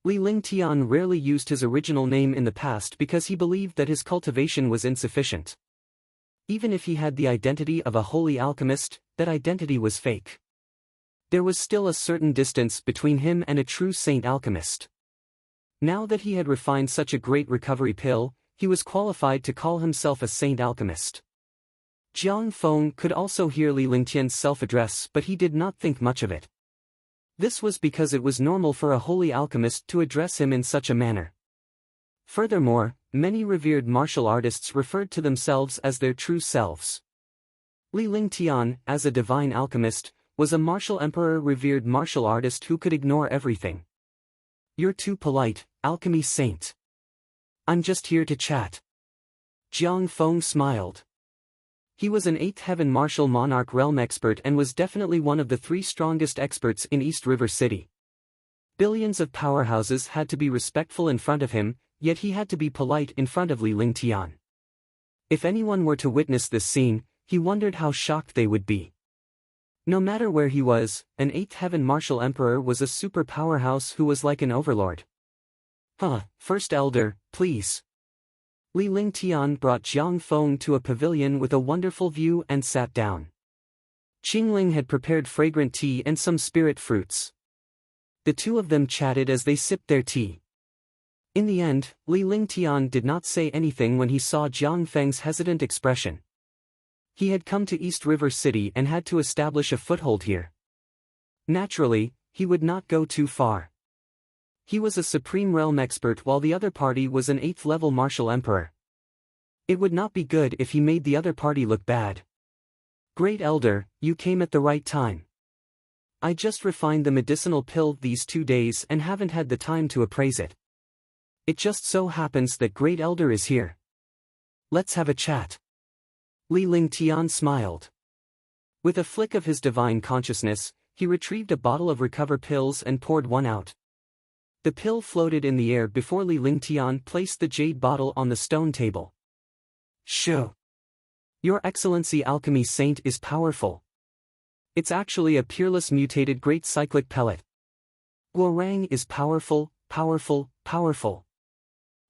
Li Lingtian rarely used his original name in the past because he believed that his cultivation was insufficient. Even if he had the identity of a holy alchemist, that identity was fake. There was still a certain distance between him and a true saint alchemist. Now that he had refined such a great recovery pill, he was qualified to call himself a saint alchemist. Jiang Feng could also hear Li Lingtian's self-address, but he did not think much of it. This was because it was normal for a holy alchemist to address him in such a manner. Furthermore, many revered martial artists referred to themselves as their true selves. Li Lingtian, as a divine alchemist, was a martial emperor, revered martial artist who could ignore everything. "You're too polite, alchemy saint. I'm just here to chat." Jiang Feng smiled. He was an 8th Heaven martial monarch realm expert and was definitely one of the 3 strongest experts in East River City. Billions of powerhouses had to be respectful in front of him, yet he had to be polite in front of Li Lingtian. If anyone were to witness this scene, he wondered how shocked they would be. No matter where he was, an 8th Heaven martial emperor was a super powerhouse who was like an overlord. First elder, please." Li Lingtian brought Jiang Feng to a pavilion with a wonderful view and sat down. Qingling had prepared fragrant tea and some spirit fruits. The two of them chatted as they sipped their tea. In the end, Li Lingtian did not say anything when he saw Jiang Feng's hesitant expression. He had come to East River City and had to establish a foothold here. Naturally, he would not go too far. He was a supreme realm expert while the other party was an 8th-level martial emperor. It would not be good if he made the other party look bad. "Great Elder, you came at the right time. I just refined the medicinal pill these 2 days and haven't had the time to appraise it. It just so happens that Great Elder is here. Let's have a chat." Li Lingtian smiled. With a flick of his divine consciousness, he retrieved a bottle of recover pills and poured one out. The pill floated in the air before Li Lingtian placed the jade bottle on the stone table. "Shoo! Your Excellency Alchemy Saint is powerful. It's actually a peerless mutated great cyclic pellet. Guorang is powerful, powerful, powerful."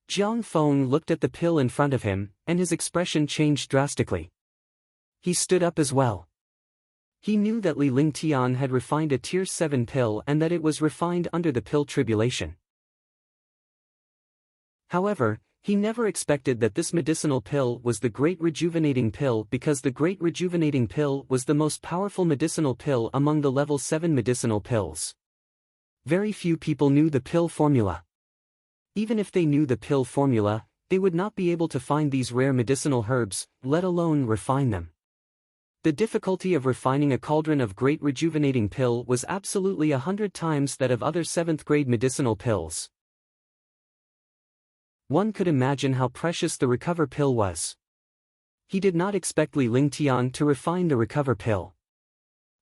Jiang Feng looked at the pill in front of him, and his expression changed drastically. He stood up as well. He knew that Li Lingtian had refined a Tier 7 pill and that it was refined under the pill tribulation. However, he never expected that this medicinal pill was the Great Rejuvenating Pill, because the Great Rejuvenating Pill was the most powerful medicinal pill among the level 7 medicinal pills. Very few people knew the pill formula. Even if they knew the pill formula, they would not be able to find these rare medicinal herbs, let alone refine them. The difficulty of refining a cauldron of Great Rejuvenating Pill was absolutely 100 times that of other 7th-grade medicinal pills. One could imagine how precious the recover pill was. He did not expect Li Lingtian to refine the recover pill.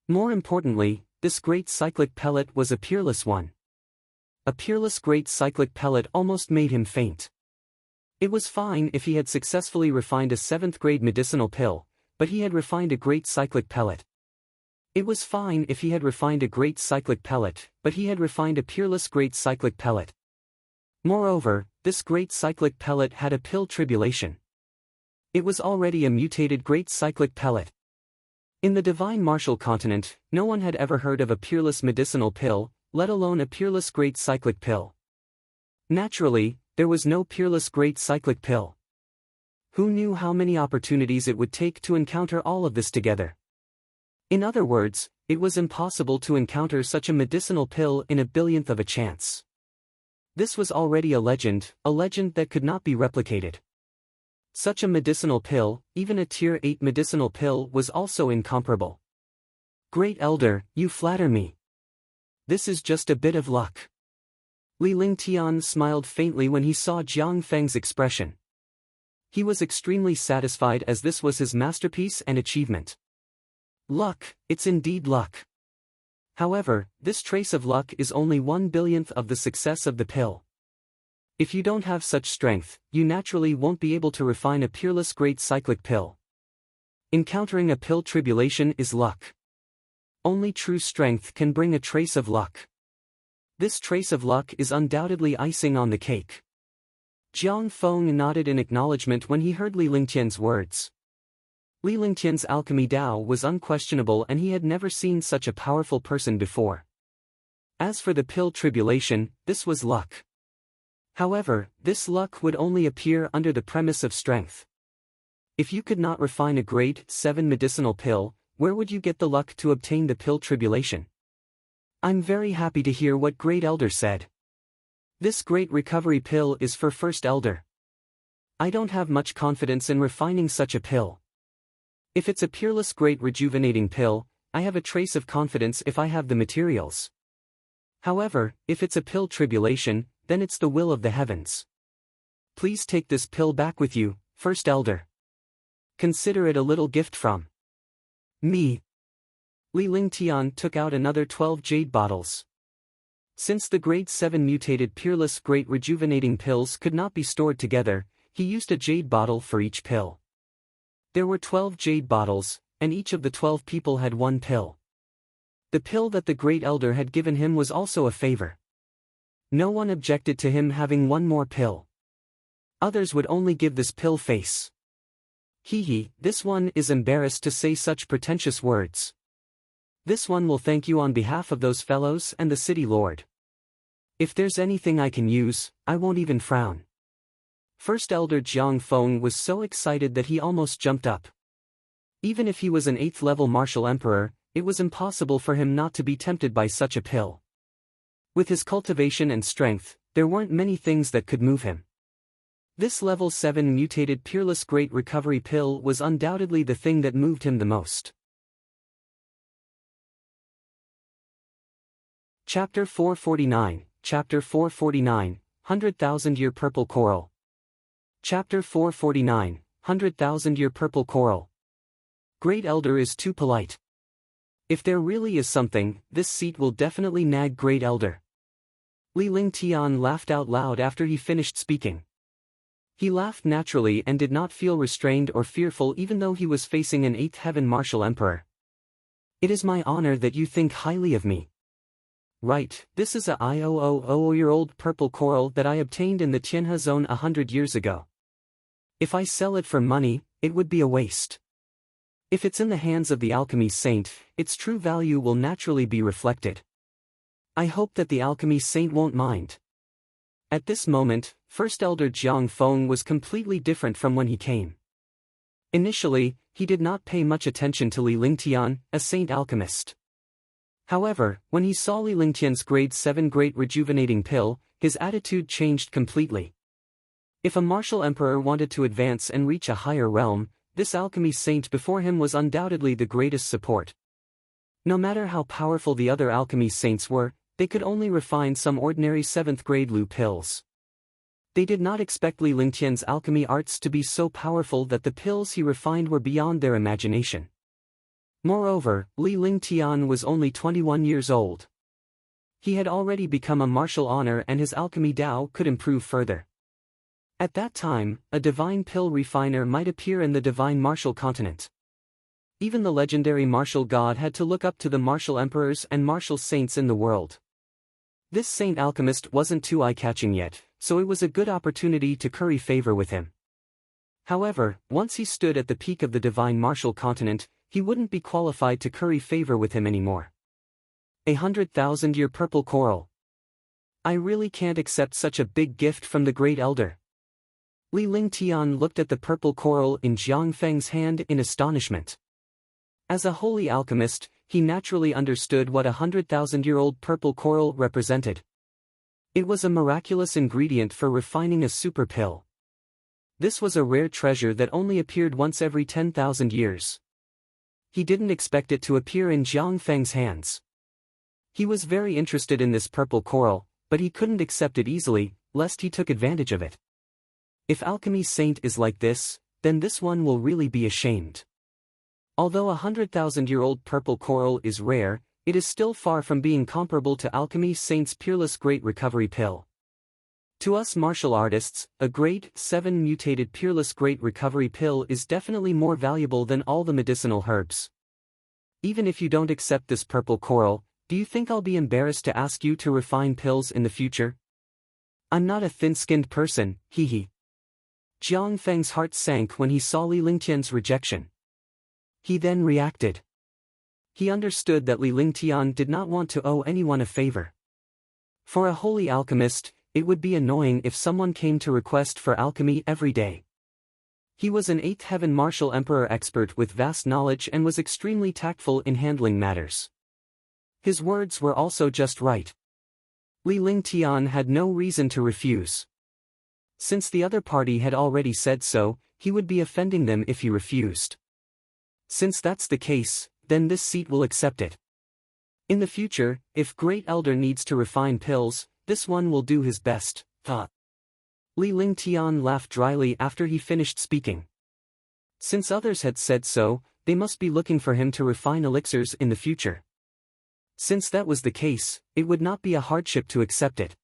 More importantly, this great cyclic pellet was a peerless one. A peerless great cyclic pellet almost made him faint. It was fine if he had successfully refined a 7th-grade medicinal pill, but he had refined a great cyclic pellet. It was fine if he had refined a great cyclic pellet, but he had refined a peerless great cyclic pellet. Moreover, this great cyclic pellet had a pill tribulation. It was already a mutated great cyclic pellet. In the divine martial continent, no one had ever heard of a peerless medicinal pill, let alone a peerless great cyclic pill. Naturally, there was no peerless great cyclic pill. Who knew how many opportunities it would take to encounter all of this together? In other words, it was impossible to encounter such a medicinal pill in a billionth of a chance. This was already a legend that could not be replicated. Such a medicinal pill, even a Tier 8 medicinal pill, was also incomparable. "Great Elder, you flatter me. This is just a bit of luck." Li Lingtian smiled faintly when he saw Jiang Feng's expression. He was extremely satisfied as this was his masterpiece and achievement. Luck, it's indeed luck. However, this trace of luck is only 1/1000th of the success of the pill. If you don't have such strength, you naturally won't be able to refine a peerless great cyclic pill. Encountering a pill tribulation is luck. only true strength can bring a trace of luck. This trace of luck is undoubtedly icing on the cake. Jiang Feng nodded in acknowledgement when he heard Li Lingtian's words. Li Lingtian's alchemy Dao was unquestionable and he had never seen such a powerful person before. As for the pill tribulation, this was luck. However, this luck would only appear under the premise of strength. If you could not refine a grade 7 medicinal pill, where would you get the luck to obtain the pill tribulation? I'm very happy to hear what Great Elder said. This great recovery pill is for First Elder. I don't have much confidence in refining such a pill. If it's a peerless great rejuvenating pill, I have a trace of confidence if I have the materials. However, if it's a pill tribulation, then it's the will of the heavens. Please take this pill back with you, First Elder. Consider it a little gift from me. Li Lingtian took out another 12 jade bottles. Since the grade 7 mutated peerless great rejuvenating pills could not be stored together, he used a jade bottle for each pill. There were 12 jade bottles, and each of the 12 people had one pill. The pill that the Great Elder had given him was also a favor. No one objected to him having one more pill. Others would only give this pill face. This one is embarrassed to say such pretentious words. This one will thank you on behalf of those fellows and the city lord. If there's anything I can use, I won't even frown. First Elder Jiang Feng was so excited that he almost jumped up. Even if he was an 8th level martial emperor, it was impossible for him not to be tempted by such a pill. With his cultivation and strength, there weren't many things that could move him. This level 7 mutated peerless great recovery pill was undoubtedly the thing that moved him the most. Chapter 449, Chapter 449, 100,000-Year Purple Coral. Chapter 449, 100,000-Year Purple Coral. Great Elder is too polite. If there really is something, this seat will definitely nag Great Elder. Li Lingtian laughed out loud after he finished speaking. He laughed naturally and did not feel restrained or fearful even though he was facing an 8th heaven martial emperor. It is my honor that you think highly of me. Right, this is a 100,000-year-old purple coral that I obtained in the Tianhe zone 100 years ago. If I sell it for money, it would be a waste. If it's in the hands of the alchemy saint, its true value will naturally be reflected. I hope that the alchemy saint won't mind. At this moment, First Elder Jiang Feng was completely different from when he came. Initially, he did not pay much attention to Li Lingtian, a saint alchemist. However, when he saw Li Lingtian's grade 7 great rejuvenating pill, his attitude changed completely. If a martial emperor wanted to advance and reach a higher realm, this alchemy saint before him was undoubtedly the greatest support. No matter how powerful the other alchemy saints were, they could only refine some ordinary 7th grade Lu pills. They did not expect Li Lingtian's alchemy arts to be so powerful that the pills he refined were beyond their imagination. Moreover, Li Lingtian was only 21 years old. He had already become a martial honor and his alchemy Dao could improve further. At that time, a divine pill refiner might appear in the divine martial continent. Even the legendary martial god had to look up to the martial emperors and martial saints in the world. This saint alchemist wasn't too eye-catching yet, so it was a good opportunity to curry favor with him. However, once he stood at the peak of the divine martial continent, he wouldn't be qualified to curry favor with him anymore. 100,000-year purple coral. I really can't accept such a big gift from the Great Elder. Li Lingtian looked at the purple coral in Jiang Feng's hand in astonishment. As a holy alchemist, he naturally understood what 100,000-year-old purple coral represented. It was a miraculous ingredient for refining a super pill. This was a rare treasure that only appeared once every 10,000 years. He didn't expect it to appear in Jiang Feng's hands. He was very interested in this purple coral, but he couldn't accept it easily, lest he took advantage of it. If alchemy saint is like this, then this one will really be ashamed. Although 100,000-year-old purple coral is rare, it is still far from being comparable to alchemy saint's peerless great recovery pill. To us martial artists, a grade 7 mutated peerless great recovery pill is definitely more valuable than all the medicinal herbs. Even if you don't accept this purple coral, do you think I'll be embarrassed to ask you to refine pills in the future? I'm not a thin-skinned person, hee. Jiang Feng's heart sank when he saw Li Lingtian's rejection. He then reacted. He understood that Li Lingtian did not want to owe anyone a favor. For a holy alchemist, it would be annoying if someone came to request for alchemy every day. He was an 8th heaven martial emperor expert with vast knowledge and was extremely tactful in handling matters. His words were also just right. Li Lingtian had no reason to refuse. Since the other party had already said so, he would be offending them if he refused. Since that's the case, then this seat will accept it. In the future, if Great Elder needs to refine pills, this one will do his best, thought. Li Lingtian laughed dryly after he finished speaking. Since others had said so, they must be looking for him to refine elixirs in the future. Since that was the case, it would not be a hardship to accept it.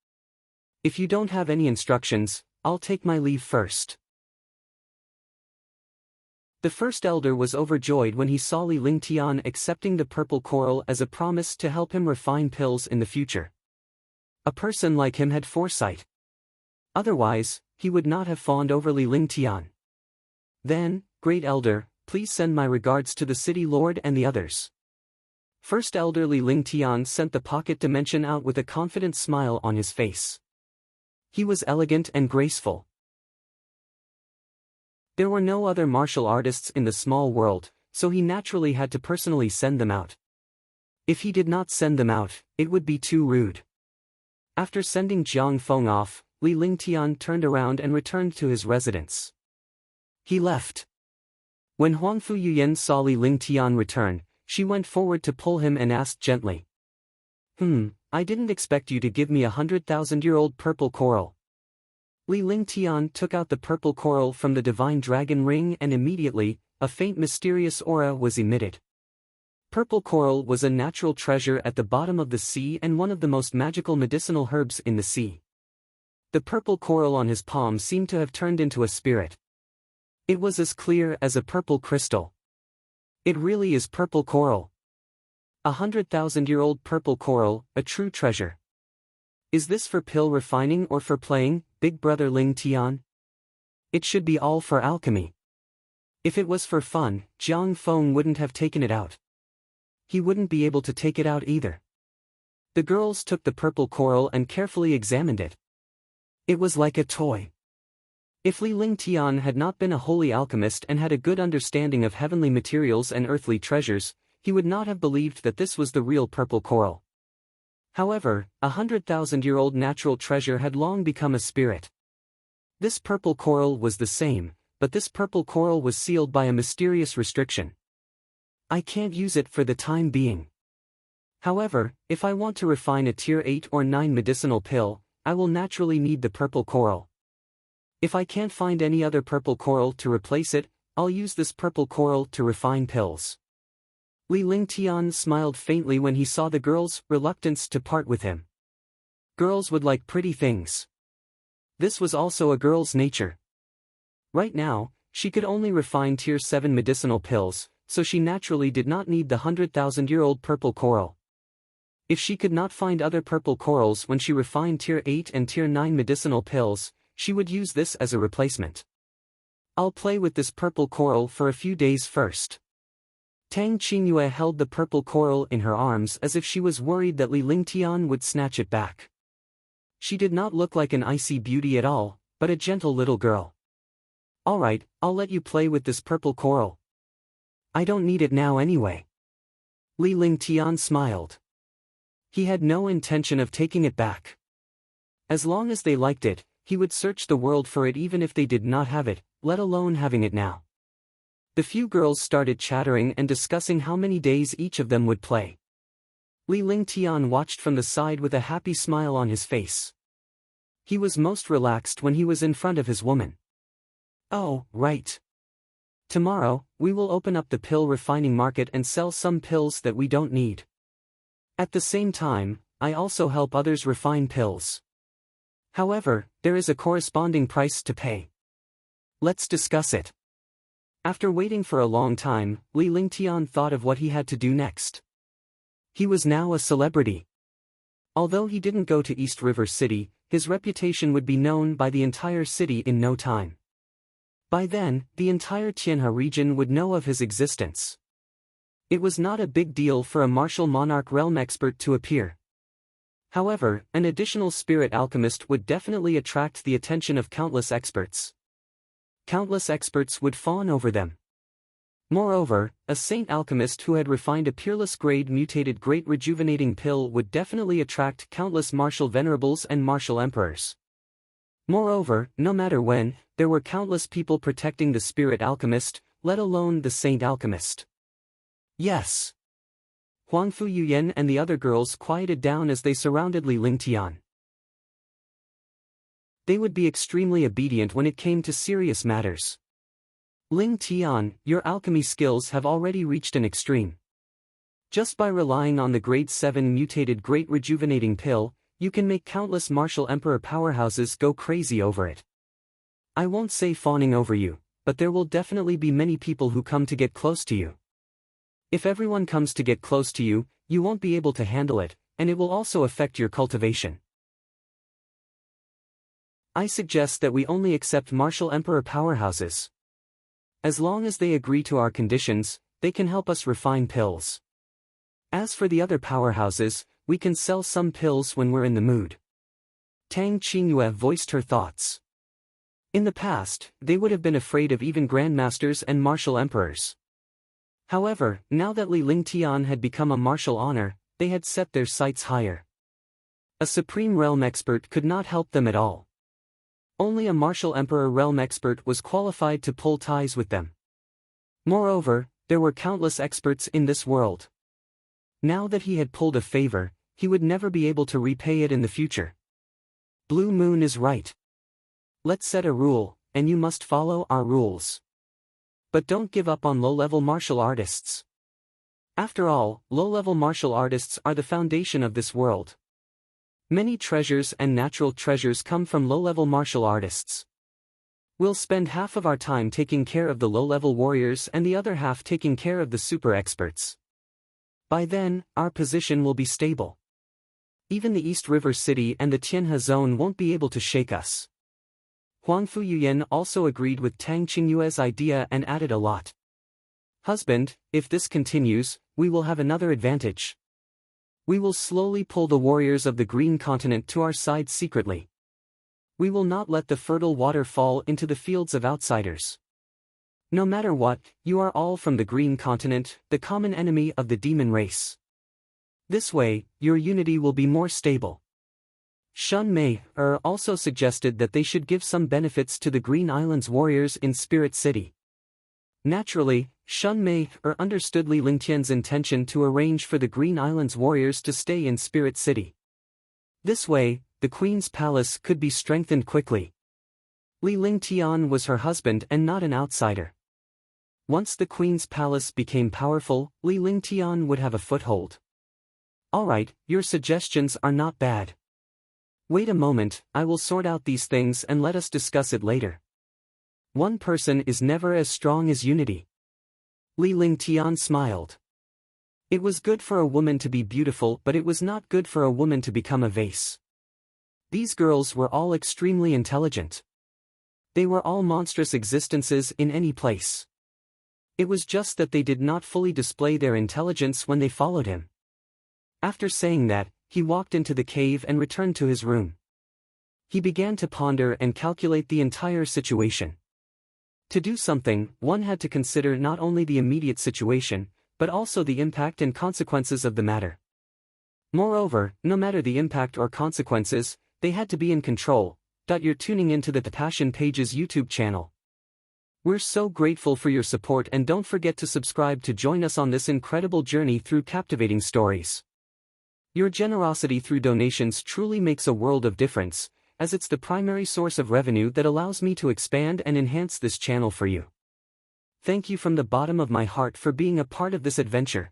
If you don't have any instructions, I'll take my leave first. The first elder was overjoyed when he saw Li Lingtian accepting the purple coral as a promise to help him refine pills in the future. A person like him had foresight. Otherwise, he would not have fawned over Li Lingtian. Then, Great Elder, please send my regards to the city lord and the others. First Elder Li Lingtian sent the pocket dimension out with a confident smile on his face. He was elegant and graceful. There were no other martial artists in the small world, so he naturally had to personally send them out. If he did not send them out, it would be too rude. After sending Jiang Feng off, Li Lingtian turned around and returned to his residence. He left. When Huangfu Yuyan saw Li Lingtian return, she went forward to pull him and asked gently. I didn't expect you to give me 100,000-year-old purple coral. Li Lingtian took out the purple coral from the divine dragon ring and immediately, a faint mysterious aura was emitted. Purple coral was a natural treasure at the bottom of the sea and one of the most magical medicinal herbs in the sea. The purple coral on his palm seemed to have turned into a spirit. It was as clear as a purple crystal. It really is purple coral. 100,000-year-old purple coral, a true treasure. Is this for pill refining or for playing, Big Brother Lingtian? It should be all for alchemy. If it was for fun, Jiang Feng wouldn't have taken it out. He wouldn't be able to take it out either. The girls took the purple coral and carefully examined it. It was like a toy. If Li Lingtian had not been a holy alchemist and had a good understanding of heavenly materials and earthly treasures, he would not have believed that this was the real purple coral. However, 100,000-year-old natural treasure had long become a spirit. This purple coral was the same, but this purple coral was sealed by a mysterious restriction. I can't use it for the time being. However, if I want to refine a tier 8 or 9 medicinal pill, I will naturally need the purple coral. If I can't find any other purple coral to replace it, I'll use this purple coral to refine pills. Li Lingtian smiled faintly when he saw the girl's reluctance to part with him. Girls would like pretty things. This was also a girl's nature. Right now, she could only refine tier 7 medicinal pills, so she naturally did not need the 100,000-year-old purple coral. If she could not find other purple corals when she refined tier 8 and tier 9 medicinal pills, she would use this as a replacement. I'll play with this purple coral for a few days first. Tang Qingyue held the purple coral in her arms as if she was worried that Li Lingtian would snatch it back. She did not look like an icy beauty at all, but a gentle little girl. Alright, I'll let you play with this purple coral. I don't need it now anyway. Li Lingtian smiled. He had no intention of taking it back. As long as they liked it, he would search the world for it even if they did not have it, let alone having it now. The few girls started chattering and discussing how many days each of them would play. Li Lingtian watched from the side with a happy smile on his face. He was most relaxed when he was in front of his woman. Oh, right. Tomorrow, we will open up the pill refining market and sell some pills that we don't need. At the same time, I also help others refine pills. However, there is a corresponding price to pay. Let's discuss it. After waiting for a long time, Li Lingtian thought of what he had to do next. He was now a celebrity. Although he didn't go to East River City, his reputation would be known by the entire city in no time. By then, the entire Tianhe region would know of his existence. It was not a big deal for a martial monarch realm expert to appear. However, an additional spirit alchemist would definitely attract the attention of countless experts. Countless experts would fawn over them. Moreover, a saint alchemist who had refined a peerless grade mutated great rejuvenating pill would definitely attract countless martial venerables and martial emperors. Moreover, no matter when, there were countless people protecting the spirit alchemist, let alone the saint alchemist. Yes. Huangfu Yuyan and the other girls quieted down as they surrounded Li Lingtian. They would be extremely obedient when it came to serious matters. Ling Tian, your alchemy skills have already reached an extreme. Just by relying on the grade 7 mutated great rejuvenating pill, you can make countless martial emperor powerhouses go crazy over it. I won't say fawning over you, but there will definitely be many people who come to get close to you. If everyone comes to get close to you, you won't be able to handle it, and it will also affect your cultivation. I suggest that we only accept martial emperor powerhouses. As long as they agree to our conditions, they can help us refine pills. As for the other powerhouses, we can sell some pills when we're in the mood. Tang Qingyue voiced her thoughts. In the past, they would have been afraid of even grandmasters and martial emperors. However, now that Li Lingtian had become a martial honor, they had set their sights higher. A supreme realm expert could not help them at all. Only a martial emperor realm expert was qualified to pull ties with them. Moreover, there were countless experts in this world. Now that he had pulled a favor, he would never be able to repay it in the future. Blue Moon is right. Let's set a rule, and you must follow our rules. But don't give up on low-level martial artists. After all, low-level martial artists are the foundation of this world. Many treasures and natural treasures come from low-level martial artists. We'll spend half of our time taking care of the low-level warriors and the other half taking care of the super experts. By then, our position will be stable. Even the East River City and the Tianhe Zone won't be able to shake us. Huangfu Yuyan also agreed with Tang Qingyue's idea and added a lot. Husband, if this continues, we will have another advantage. We will slowly pull the warriors of the Green Continent to our side secretly. We will not let the fertile water fall into the fields of outsiders. No matter what, you are all from the Green Continent, the common enemy of the demon race. This way, your unity will be more stable. Shun Mei also suggested that they should give some benefits to the Green Islands warriors in Spirit City. Naturally, Shun Mei understood Li Lingtian's intention to arrange for the Green Islands warriors to stay in Spirit City. This way, the Queen's palace could be strengthened quickly. Li Lingtian was her husband and not an outsider. Once the Queen's palace became powerful, Li Lingtian would have a foothold. Alright, your suggestions are not bad. Wait a moment, I will sort out these things and let us discuss it later. One person is never as strong as unity. Li Lingtian smiled. It was good for a woman to be beautiful, but it was not good for a woman to become a vase. These girls were all extremely intelligent. They were all monstrous existences in any place. It was just that they did not fully display their intelligence when they followed him. After saying that, he walked into the cave and returned to his room. He began to ponder and calculate the entire situation. To do something, one had to consider not only the immediate situation, but also the impact and consequences of the matter. Moreover, no matter the impact or consequences, they had to be in control. You're tuning into the Passion Pages YouTube channel. We're so grateful for your support, and don't forget to subscribe to join us on this incredible journey through captivating stories. Your generosity through donations truly makes a world of difference, as it's the primary source of revenue that allows me to expand and enhance this channel for you. Thank you from the bottom of my heart for being a part of this adventure.